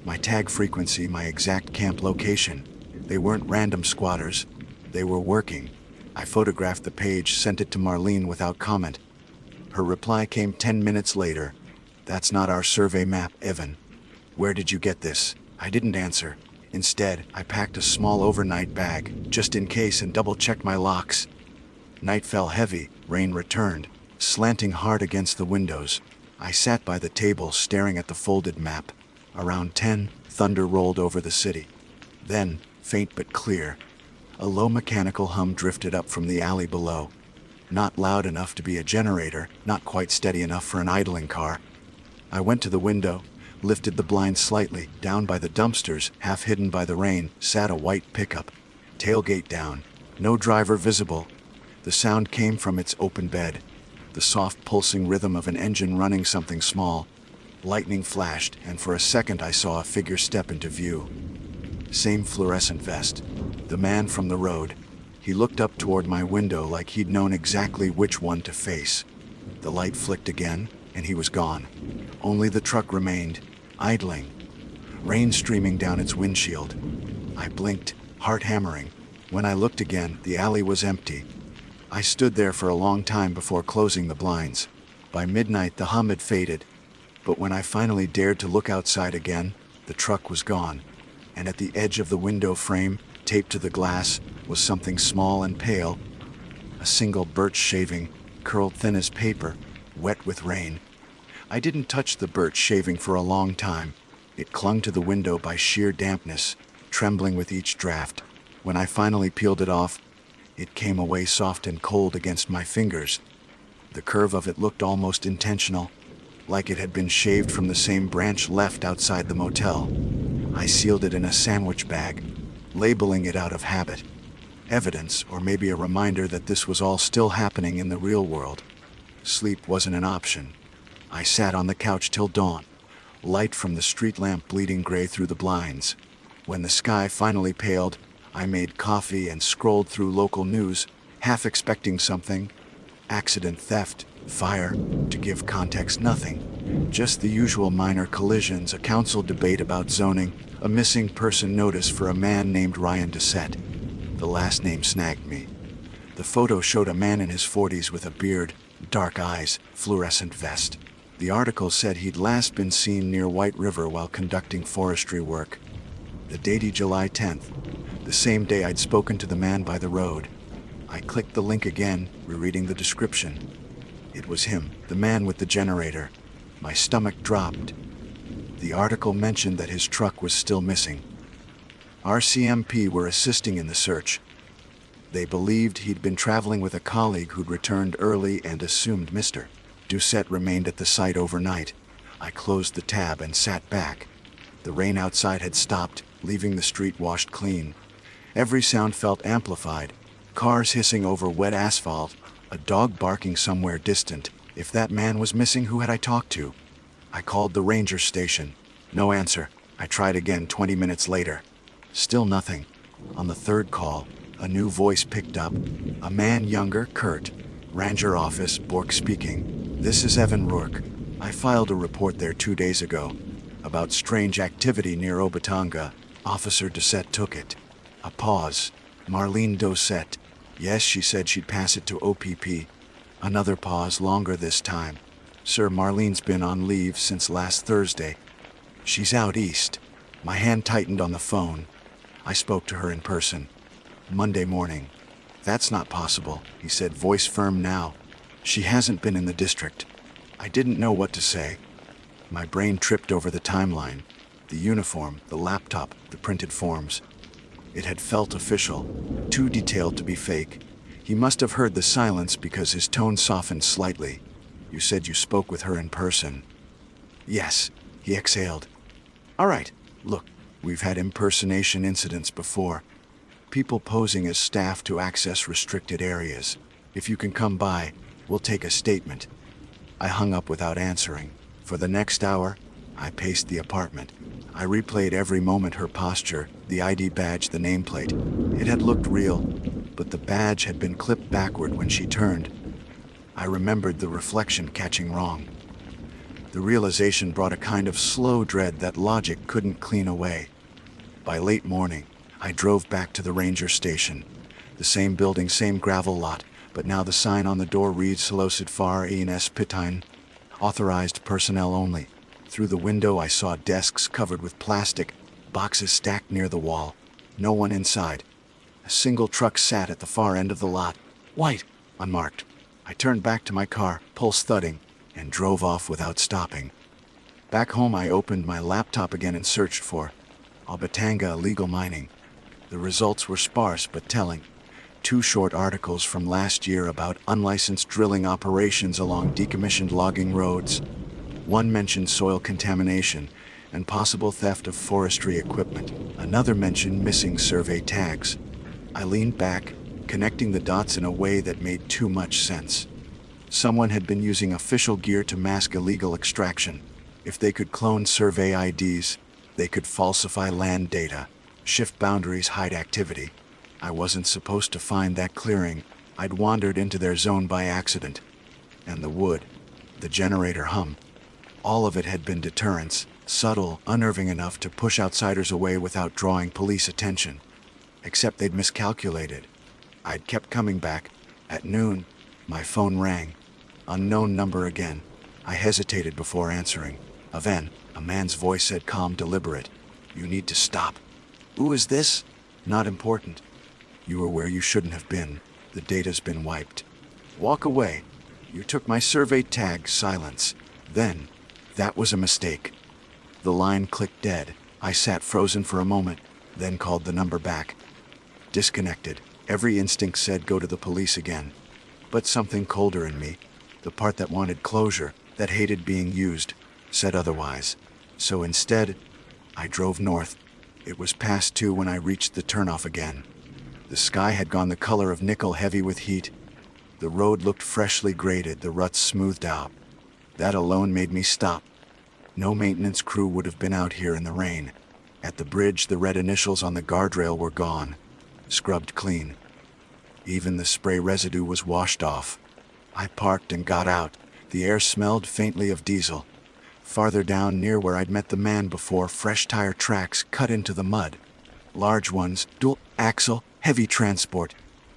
my tag frequency, my exact camp location. They weren't random squatters. They were working. I photographed the page, sent it to Marlene without comment. Her reply came 10 minutes later. That's not our survey map, Evan. Where did you get this? I didn't answer. Instead, I packed a small overnight bag, just in case, and double-checked my locks. Night fell heavy, rain returned, slanting hard against the windows. I sat by the table staring at the folded map. Around 10, thunder rolled over the city. Then, faint but clear, a low mechanical hum drifted up from the alley below. Not loud enough to be a generator, not quite steady enough for an idling car. I went to the window, lifted the blind slightly. Down by the dumpsters, half hidden by the rain, sat a white pickup. Tailgate down. No driver visible. The sound came from its open bed. The soft pulsing rhythm of an engine running something small. Lightning flashed, and for a second I saw a figure step into view. Same fluorescent vest. The man from the road. He looked up toward my window like he'd known exactly which one to face. The light flicked again, and he was gone. Only the truck remained, idling. Rain streaming down its windshield. I blinked, heart hammering. When I looked again, the alley was empty. I stood there for a long time before closing the blinds. By midnight, the hum had faded. But when I finally dared to look outside again, the truck was gone. And at the edge of the window frame, taped to the glass, was something small and pale. A single birch shaving, curled thin as paper, wet with rain. I didn't touch the birch shaving for a long time. It clung to the window by sheer dampness, trembling with each draft. When I finally peeled it off, it came away soft and cold against my fingers. The curve of it looked almost intentional, like it had been shaved from the same branch left outside the motel. I sealed it in a sandwich bag, labeling it out of habit. Evidence, or maybe a reminder that this was all still happening in the real world. Sleep wasn't an option. I sat on the couch till dawn, light from the street lamp bleeding gray through the blinds. When the sky finally paled, I made coffee and scrolled through local news, half expecting something. Accident, theft, fire, to give context, nothing. Just the usual minor collisions, a council debate about zoning, a missing person notice for a man named Ryan Doucette. The last name snagged me. The photo showed a man in his 40s with a beard, Dark eyes, fluorescent vest. The article said he'd last been seen near White River while conducting forestry work. The date July 10th, the same day I'd spoken to the man by the road. I clicked the link again, rereading the description. It was him, the man with the generator. My stomach dropped. The article mentioned that his truck was still missing. RCMP were assisting in the search. They believed he'd been traveling with a colleague who'd returned early and assumed Mr. Doucette remained at the site overnight. I closed the tab and sat back. The rain outside had stopped, leaving the street washed clean. Every sound felt amplified. Cars hissing over wet asphalt, a dog barking somewhere distant. If that man was missing, who had I talked to? I called the ranger station. No answer. I tried again 20 minutes later. Still nothing. On the third call, a new voice picked up. A man younger, curt. Ranger office, Bork speaking. This is Evan Rourke. I filed a report there 2 days ago about strange activity near Obatanga. Officer Doucette took it. A pause. Marlene Doucette. Yes, she said she'd pass it to OPP. Another pause, longer this time. Sir, Marlene's been on leave since last Thursday. She's out east. My hand tightened on the phone. I spoke to her in person. Monday morning. That's not possible, he said, voice firm now. She hasn't been in the district. I didn't know what to say. My brain tripped over the timeline. The uniform, the laptop, the printed forms. It had felt official, too detailed to be fake. He must have heard the silence because his tone softened slightly. You said you spoke with her in person. Yes, he exhaled. All right, look, we've had impersonation incidents before. People posing as staff to access restricted areas. If you can come by, we'll take a statement. I hung up without answering. For the next hour, I paced the apartment. I replayed every moment, her posture, the ID badge, the nameplate. It had looked real, but the badge had been clipped backward when she turned. I remembered the reflection catching wrong. The realization brought a kind of slow dread that logic couldn't clean away. By late morning, I drove back to the ranger station. The same building, same gravel lot, but now the sign on the door reads Solocid Far ENS Pitine. Authorized personnel only. Through the window I saw desks covered with plastic, boxes stacked near the wall. No one inside. A single truck sat at the far end of the lot. White, unmarked. I turned back to my car, pulse thudding, and drove off without stopping. Back home I opened my laptop again and searched for Obatanga illegal mining. The results were sparse but telling. 2 short articles from last year about unlicensed drilling operations along decommissioned logging roads. One mentioned soil contamination and possible theft of forestry equipment. Another mentioned missing survey tags. I leaned back, connecting the dots in a way that made too much sense. Someone had been using official gear to mask illegal extraction. If they could clone survey IDs, they could falsify land data, shift boundaries, hide activity. I wasn't supposed to find that clearing. I'd wandered into their zone by accident. And the wood, the generator hum. All of it had been deterrence, subtle, unnerving enough to push outsiders away without drawing police attention. Except they'd miscalculated. I'd kept coming back. At noon, my phone rang. Unknown number again. I hesitated before answering. Aven, a man's voice said, calm, deliberate. You need to stop. Who is this? Not important. You were where you shouldn't have been. The data's been wiped. Walk away. You took my survey tag, silence. Then, that was a mistake. The line clicked dead. I sat frozen for a moment, then called the number back. Disconnected. Every instinct said go to the police again. But something colder in me, the part that wanted closure, that hated being used, said otherwise. So instead, I drove north. It was past 2 when I reached the turnoff again. The sky had gone the color of nickel, heavy with heat. The road looked freshly graded, the ruts smoothed out. That alone made me stop. No maintenance crew would have been out here in the rain. At the bridge, the red initials on the guardrail were gone, scrubbed clean. Even the spray residue was washed off. I parked and got out. The air smelled faintly of diesel. Farther down, near where I'd met the man before, fresh tire tracks cut into the mud. Large ones, dual axle, heavy transport.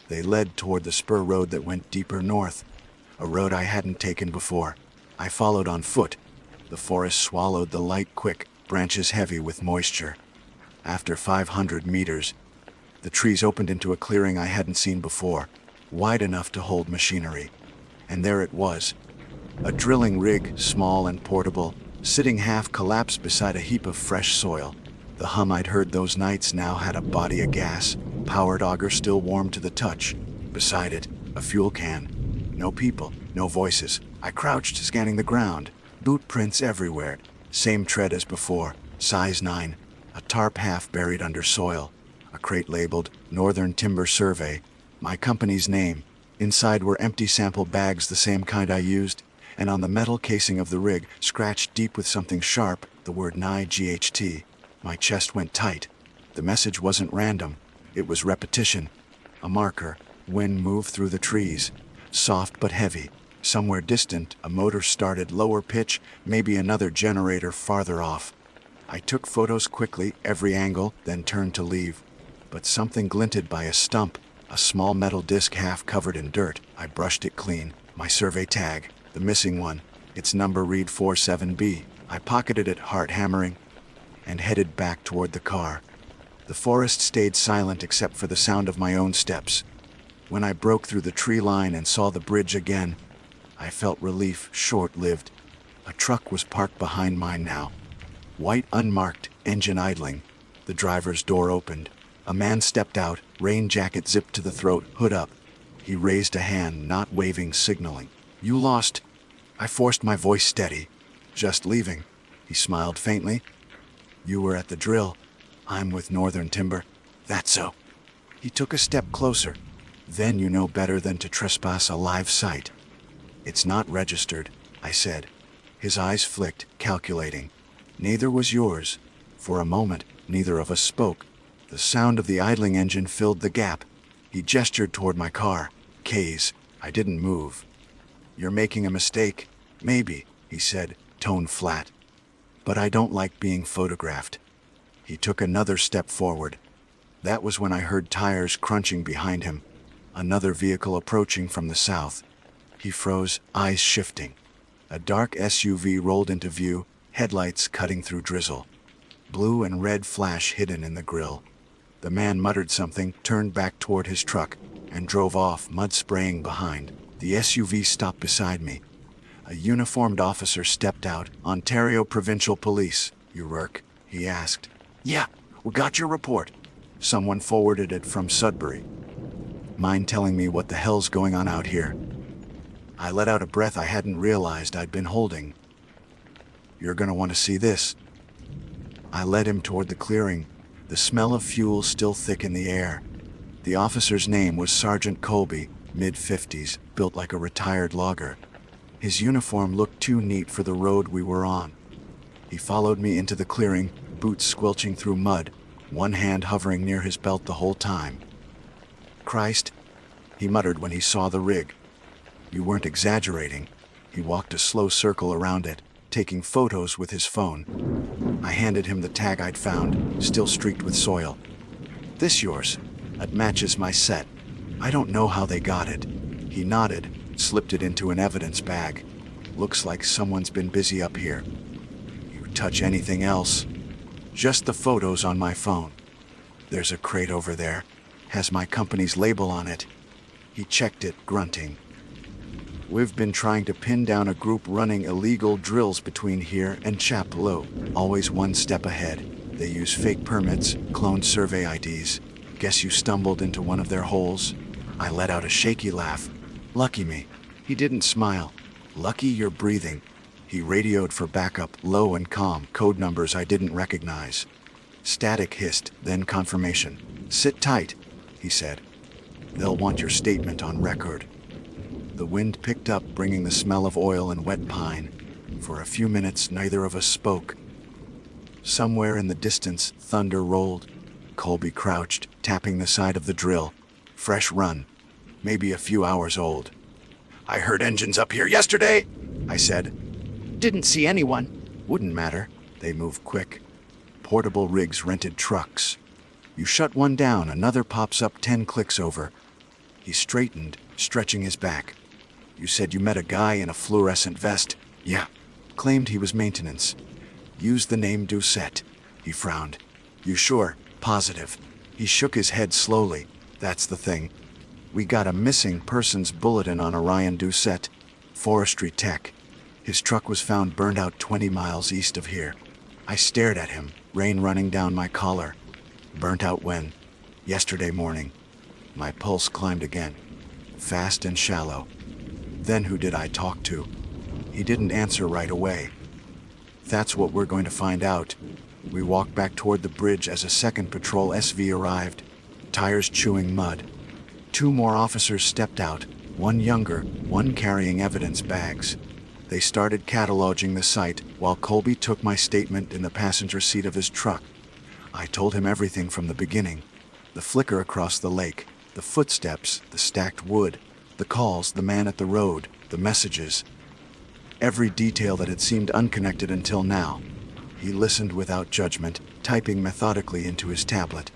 They led toward the spur road that went deeper north. a road I hadn't taken before. I followed on foot. The forest swallowed the light quick, branches heavy with moisture. After 500 meters, the trees opened into a clearing I hadn't seen before, wide enough to hold machinery. And there it was, a drilling rig, small and portable, sitting half collapsed beside a heap of fresh soil. The hum I'd heard those nights now had a body of gas, powered auger still warm to the touch. Beside it, a fuel can. No people, no voices. I crouched, scanning the ground. Boot prints everywhere. Same tread as before, size 9. A tarp half buried under soil. A crate labeled Northern Timber Survey. My company's name. Inside were empty sample bags, the same kind I used. And on the metal casing of the rig, scratched deep with something sharp, the word Nye GHT. My chest went tight. The message wasn't random. It was repetition. A marker. Wind moved through the trees. Soft but heavy. Somewhere distant, a motor started, lower pitch, maybe another generator farther off. I took photos quickly, every angle, then turned to leave. But something glinted by a stump, a small metal disc half covered in dirt. I brushed it clean. My survey tag, the missing one. Its number read 47B. I pocketed it, heart hammering, and headed back toward the car. The forest stayed silent except for the sound of my own steps. When I broke through the tree line and saw the bridge again, I felt relief, short-lived. A truck was parked behind mine now. White, unmarked, engine idling. The driver's door opened. A man stepped out, rain jacket zipped to the throat, hood up. He raised a hand, not waving, signaling. "You lost." I forced my voice steady. "Just leaving." He smiled faintly. "You were at the drill." "I'm with Northern Timber." "That's so." He took a step closer. "Then you know better than to trespass a live site." "It's not registered," I said. His eyes flicked, calculating. "Neither was yours." For a moment, neither of us spoke. The sound of the idling engine filled the gap. He gestured toward my car. "K's." I didn't move. "You're making a mistake." "Maybe," he said, tone flat. "But I don't like being photographed." He took another step forward. That was when I heard tires crunching behind him. Another vehicle approaching from the south. He froze, eyes shifting. A dark SUV rolled into view, headlights cutting through drizzle. Blue and red flash hidden in the grille. The man muttered something, turned back toward his truck, and drove off, mud spraying behind. The SUV stopped beside me. A uniformed officer stepped out. "Ontario Provincial Police. You work?" he asked. "Yeah, we got your report." Someone forwarded it from Sudbury. "Mind telling me what the hell's going on out here?" I let out a breath I hadn't realized I'd been holding. "You're gonna want to see this." I led him toward the clearing, the smell of fuel still thick in the air. The officer's name was Sergeant Colby, mid-50s, built like a retired logger. His uniform looked too neat for the road we were on. He followed me into the clearing, boots squelching through mud, one hand hovering near his belt the whole time. "Christ," he muttered when he saw the rig. "You weren't exaggerating." He walked a slow circle around it, taking photos with his phone. I handed him the tag I'd found, still streaked with soil. "This yours? It matches my set." "I don't know how they got it." He nodded, slipped it into an evidence bag. "Looks like someone's been busy up here." "You touch anything else?" "Just the photos on my phone." "There's a crate over there. Has my company's label on it." He checked it, grunting. "We've been trying to pin down a group running illegal drills between here and Chapleau, always one step ahead. They use fake permits, cloned survey IDs. Guess you stumbled into one of their holes." I let out a shaky laugh. "Lucky me." He didn't smile. "Lucky you're breathing." He radioed for backup, low and calm, code numbers I didn't recognize. Static hissed, then confirmation. "Sit tight," he said. "They'll want your statement on record." The wind picked up, bringing the smell of oil and wet pine. For a few minutes, neither of us spoke. Somewhere in the distance, thunder rolled. Colby crouched, tapping the side of the drill. Fresh run, maybe a few hours old. "I heard engines up here yesterday," I said. "Didn't see anyone." "Wouldn't matter. They move quick. Portable rigs rented trucks. You shut one down, another pops up 10 clicks over." He straightened, stretching his back. You said you met a guy in a fluorescent vest. Yeah. Claimed he was maintenance. Used the name Doucette. He frowned. You sure? Positive. He shook his head slowly. That's the thing. We got a missing persons bulletin on Orion Doucette, forestry tech. His truck was found burned out 20 miles east of here. I stared at him, rain running down my collar. Burnt out when? Yesterday morning. My pulse climbed again, fast and shallow. Then who did I talk to? He didn't answer right away. That's what we're going to find out. We walked back toward the bridge as a second patrol SV arrived, tires chewing mud. 2 more officers stepped out, one younger, one carrying evidence bags. They started cataloging the site while Colby took my statement in the passenger seat of his truck. I told him everything from the beginning. The flicker across the lake, the footsteps, the stacked wood, the calls, the man at the road, the messages. Every detail that had seemed unconnected until now. He listened without judgment, typing methodically into his tablet.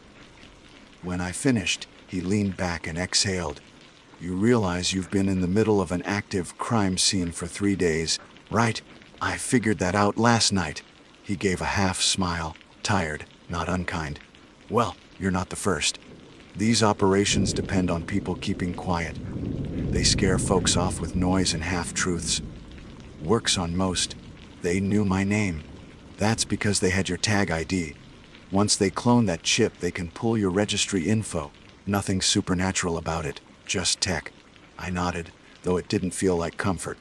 When I finished, he leaned back and exhaled. You realize you've been in the middle of an active crime scene for 3 days, right? I figured that out last night. He gave a half smile, tired, not unkind. Well, you're not the first. These operations depend on people keeping quiet. They scare folks off with noise and half-truths. Works on most. They knew my name. That's because they had your tag ID. Once they clone that chip, they can pull your registry info. Nothing supernatural about it, just tech. I nodded, though it didn't feel like comfort.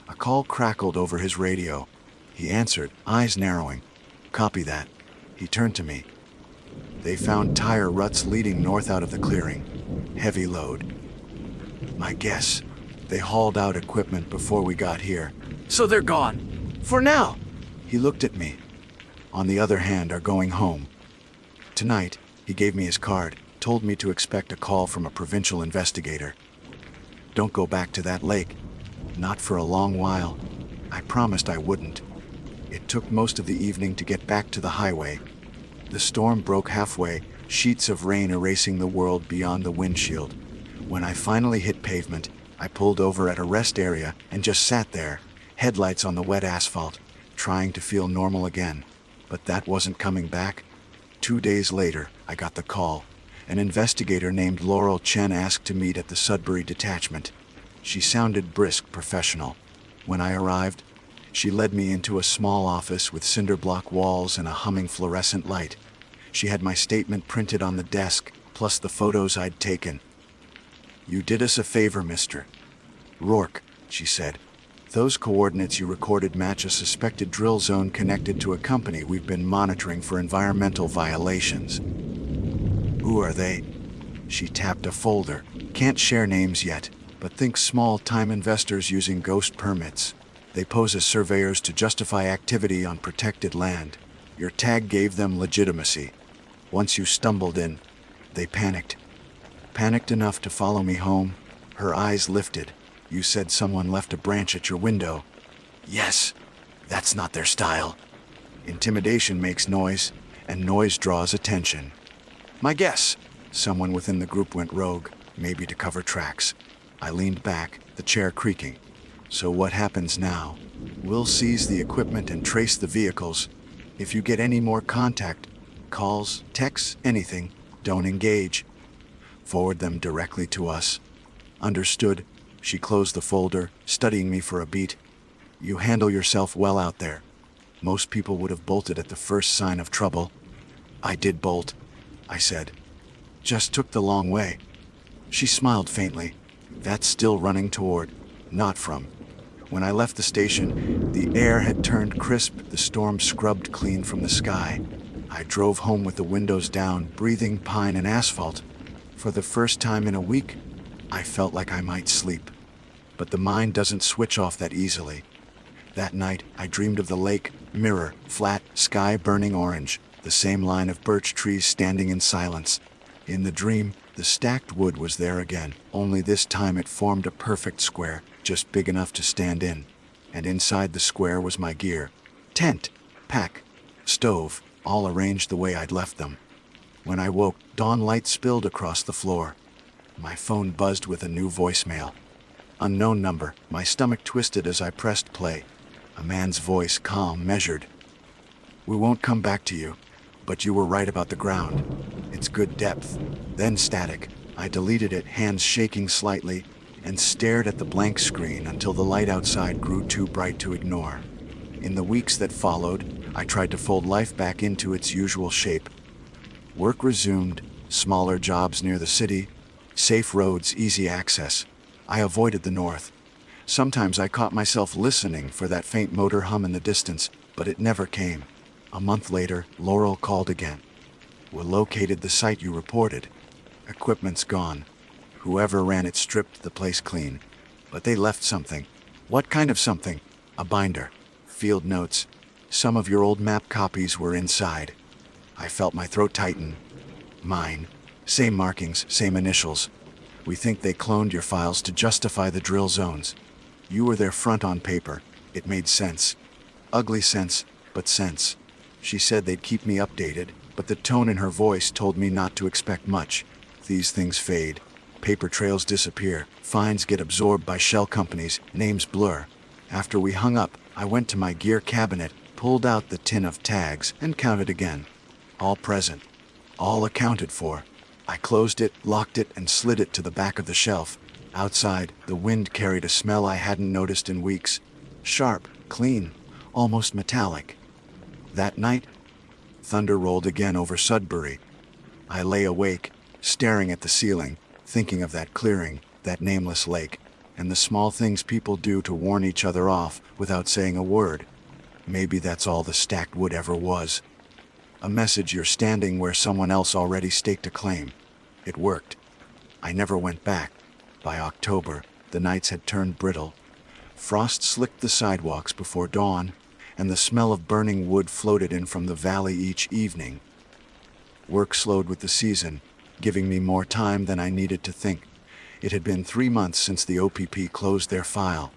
A call crackled over his radio. He answered, eyes narrowing. Copy that. He turned to me. They found tire ruts leading north out of the clearing. Heavy load. My guess. They hauled out equipment before we got here. So they're gone. For now. He looked at me. On the other hand, are going home. Tonight, he gave me his card, told me to expect a call from a provincial investigator. Don't go back to that lake. Not for a long while. I promised I wouldn't. It took most of the evening to get back to the highway. The storm broke halfway, sheets of rain erasing the world beyond the windshield. When I finally hit pavement, I pulled over at a rest area and just sat there, headlights on the wet asphalt, trying to feel normal again. But that wasn't coming back. 2 days later, I got the call. An investigator named Laurel Chen asked to meet at the Sudbury detachment. She sounded brisk, professional. When I arrived, she led me into a small office with cinder block walls and a humming fluorescent light. She had my statement printed on the desk, plus the photos I'd taken. You did us a favor, Mr. Rourke, she said. Those coordinates you recorded match a suspected drill zone connected to a company we've been monitoring for environmental violations. Who are they? She tapped a folder. Can't share names yet, but think small-time investors using ghost permits. They pose as surveyors to justify activity on protected land. Your tag gave them legitimacy. Once you stumbled in, they panicked. Panicked enough to follow me home. Her eyes lifted. You said someone left a branch at your window. Yes, that's not their style. Intimidation makes noise, and noise draws attention. My guess, someone within the group went rogue, maybe to cover tracks. I leaned back, the chair creaking. So what happens now? We'll seize the equipment and trace the vehicles. If you get any more contact, calls, texts, anything, don't engage. Forward them directly to us. Understood. She closed the folder, studying me for a beat. You handle yourself well out there. Most people would have bolted at the first sign of trouble. I did bolt, I said. Just took the long way. She smiled faintly. That's still running toward, not from. When I left the station, the air had turned crisp, the storm scrubbed clean from the sky. I drove home with the windows down, breathing pine and asphalt. For the first time in a week, I felt like I might sleep. But the mind doesn't switch off that easily. That night, I dreamed of the lake, mirror, flat, sky burning orange, the same line of birch trees standing in silence. In the dream, the stacked wood was there again, only this time it formed a perfect square, just big enough to stand in. And inside the square was my gear. Tent, pack, stove, all arranged the way I'd left them. When I woke, dawn light spilled across the floor. My phone buzzed with a new voicemail. Unknown number. My stomach twisted as I pressed play. A man's voice, calm, measured. "We won't come back to you, but you were right about the ground. It's good depth." Then static. I deleted it, hands shaking slightly, and stared at the blank screen until the light outside grew too bright to ignore. In the weeks that followed, I tried to fold life back into its usual shape. Work resumed, smaller jobs near the city, safe roads, easy access. I avoided the north. Sometimes I caught myself listening for that faint motor hum in the distance, but it never came. A month later, Laurel called again. "We located the site you reported. Equipment's gone. Whoever ran it stripped the place clean. But they left something." "What kind of something?" "A binder. Field notes. Some of your old map copies were inside." I felt my throat tighten. "Mine. Same markings, same initials. We think they cloned your files to justify the drill zones. You were their front on paper. It made sense. Ugly sense, but sense." She said they'd keep me updated, but the tone in her voice told me not to expect much. These things fade. Paper trails disappear. Finds get absorbed by shell companies. Names blur. After we hung up, I went to my gear cabinet, pulled out the tin of tags, and counted again. All present. All accounted for. I closed it, locked it, and slid it to the back of the shelf. Outside, the wind carried a smell I hadn't noticed in weeks. Sharp, clean, almost metallic. That night, thunder rolled again over Sudbury. I lay awake, staring at the ceiling, thinking of that clearing, that nameless lake, and the small things people do to warn each other off without saying a word. Maybe that's all the stacked wood ever was. A message you're standing where someone else already staked a claim. It worked. I never went back. By October, the nights had turned brittle. Frost slicked the sidewalks before dawn, and the smell of burning wood floated in from the valley each evening. Work slowed with the season, giving me more time than I needed to think. It had been 3 months since the OPP closed their file.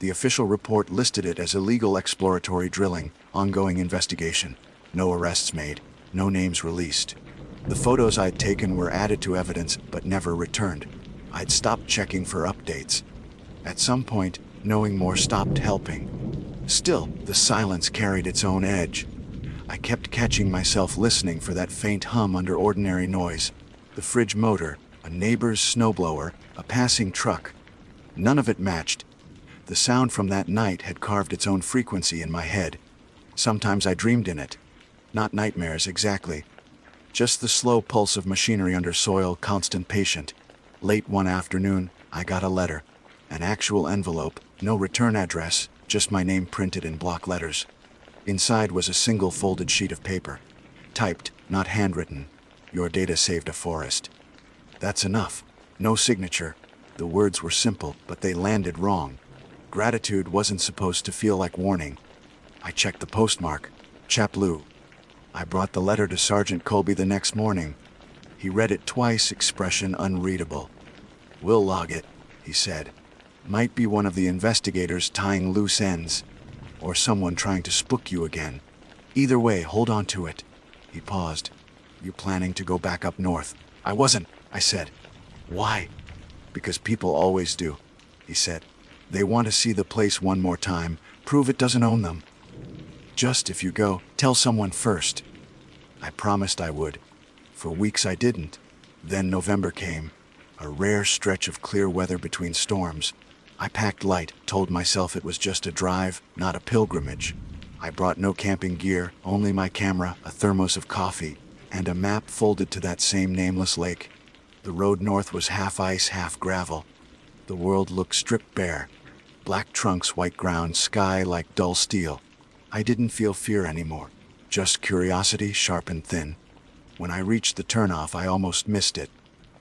The official report listed it as illegal exploratory drilling, ongoing investigation. No arrests made, no names released. The photos I'd taken were added to evidence, but never returned. I'd stopped checking for updates. At some point, knowing more stopped helping. Still, the silence carried its own edge. I kept catching myself listening for that faint hum under ordinary noise. The fridge motor, a neighbor's snowblower, a passing truck. None of it matched. The sound from that night had carved its own frequency in my head. Sometimes I dreamed in it. Not nightmares exactly. Just the slow pulse of machinery under soil, constant patient. Late one afternoon, I got a letter. An actual envelope, no return address, just my name printed in block letters. Inside was a single folded sheet of paper. Typed, not handwritten. "Your data saved a forest." That's enough. No signature. The words were simple, but they landed wrong. Gratitude wasn't supposed to feel like warning. I checked the postmark. Chapleau. I brought the letter to Sergeant Colby the next morning. He read it twice, expression unreadable. "We'll log it," he said. "Might be one of the investigators tying loose ends, or someone trying to spook you again. Either way, hold on to it." He paused. "You planning to go back up north?" "I wasn't," I said. "Why?" "Because people always do," he said. "They want to see the place one more time, prove it doesn't own them. Just if you go, tell someone first." I promised I would. For weeks I didn't. Then November came, a rare stretch of clear weather between storms. I packed light, told myself it was just a drive, not a pilgrimage. I brought no camping gear, only my camera, a thermos of coffee, and a map folded to that same nameless lake. The road north was half ice, half gravel. The world looked stripped bare. Black trunks, white ground, sky like dull steel. I didn't feel fear anymore, just curiosity, sharp and thin. When I reached the turnoff, I almost missed it.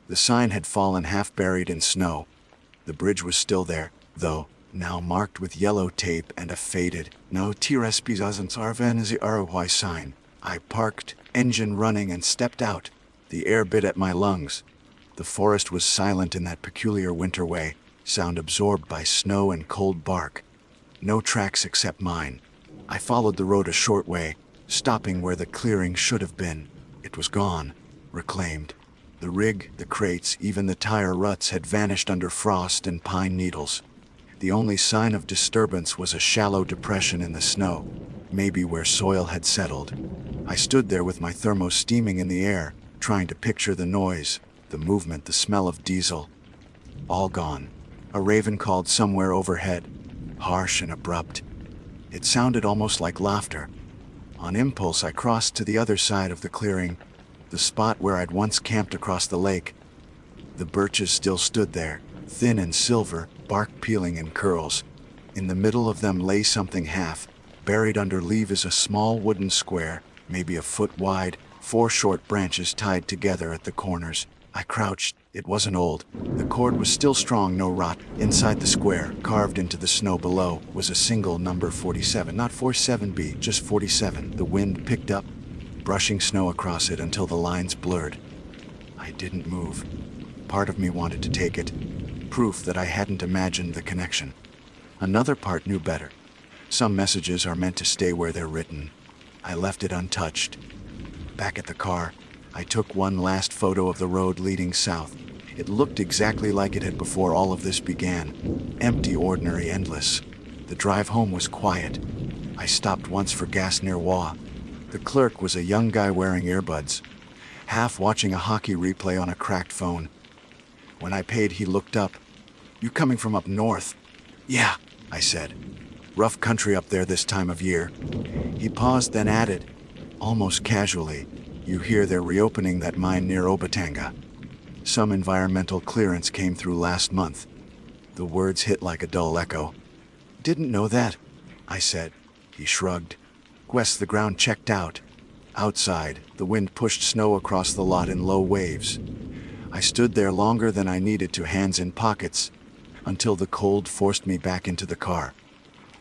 The sign had fallen half buried in snow. The bridge was still there, though, now marked with yellow tape and a faded "No tires pisas ROY" sign. I parked, engine running, and stepped out. The air bit at my lungs. The forest was silent in that peculiar winter way, sound absorbed by snow and cold bark. No tracks except mine. I followed the road a short way, stopping where the clearing should have been. It was gone, reclaimed. The rig, the crates, even the tire ruts had vanished under frost and pine needles. The only sign of disturbance was a shallow depression in the snow, maybe where soil had settled. I stood there with my thermos steaming in the air, trying to picture the noise, the movement, the smell of diesel. All gone. A raven called somewhere overhead, harsh and abrupt. It sounded almost like laughter. On impulse, I crossed to the other side of the clearing, the spot where I'd once camped across the lake. The birches still stood there, thin and silver, bark peeling in curls. In the middle of them lay something half buried under leaves, a small wooden square, maybe a foot wide, 4 short branches tied together at the corners. I crouched. It wasn't old. The cord was still strong, no rot. Inside the square, carved into the snow below, was a single number 47, not 47B, just 47. The wind picked up, brushing snow across it until the lines blurred. I didn't move. Part of me wanted to take it, proof that I hadn't imagined the connection. Another part knew better. Some messages are meant to stay where they're written. I left it untouched. Back at the car, I took one last photo of the road leading south. It looked exactly like it had before all of this began. Empty, ordinary, endless. The drive home was quiet. I stopped once for gas near Wa. The clerk was a young guy wearing earbuds, half watching a hockey replay on a cracked phone. When I paid, he looked up. "You coming from up north?" "Yeah," I said. "Rough country up there this time of year." He paused, then added, almost casually, "You hear they're reopening that mine near Obatanga. Some environmental clearance came through last month." The words hit like a dull echo. "Didn't know that," I said. He shrugged. "West, the ground checked out." Outside, the wind pushed snow across the lot in low waves. I stood there longer than I needed to, hands in pockets, until the cold forced me back into the car.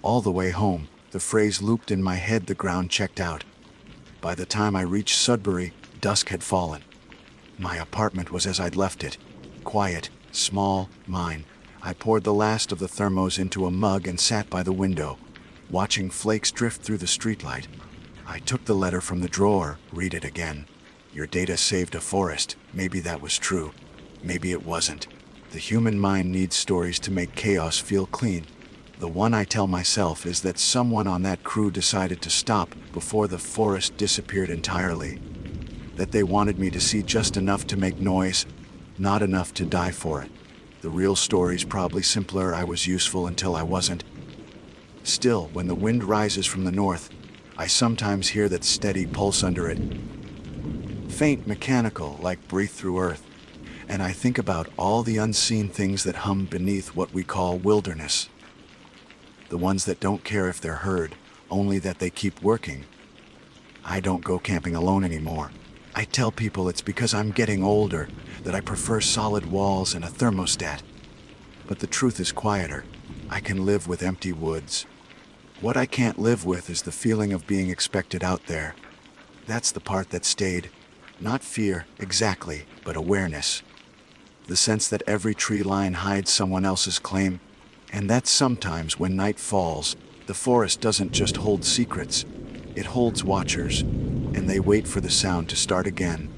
All the way home, the phrase looped in my head, "the ground checked out." By the time I reached Sudbury, dusk had fallen. My apartment was as I'd left it. Quiet, small, mine. I poured the last of the thermos into a mug and sat by the window, watching flakes drift through the streetlight. I took the letter from the drawer, read it again. Your data saved a forest. Maybe that was true. Maybe it wasn't. The human mind needs stories to make chaos feel clean. The one I tell myself is that someone on that crew decided to stop before the forest disappeared entirely. That they wanted me to see just enough to make noise, not enough to die for it. The real story's probably simpler. I was useful until I wasn't. Still, when the wind rises from the north, I sometimes hear that steady pulse under it. Faint, mechanical, like breathe through earth. And I think about all the unseen things that hum beneath what we call wilderness. The ones that don't care if they're heard, only that they keep working. I don't go camping alone anymore. I tell people it's because I'm getting older, that I prefer solid walls and a thermostat. But the truth is quieter. I can live with empty woods. What I can't live with is the feeling of being expected out there. That's the part that stayed. Not fear, exactly, but awareness. The sense that every tree line hides someone else's claim. And that sometimes when night falls, the forest doesn't just hold secrets. It holds watchers, and they wait for the sound to start again.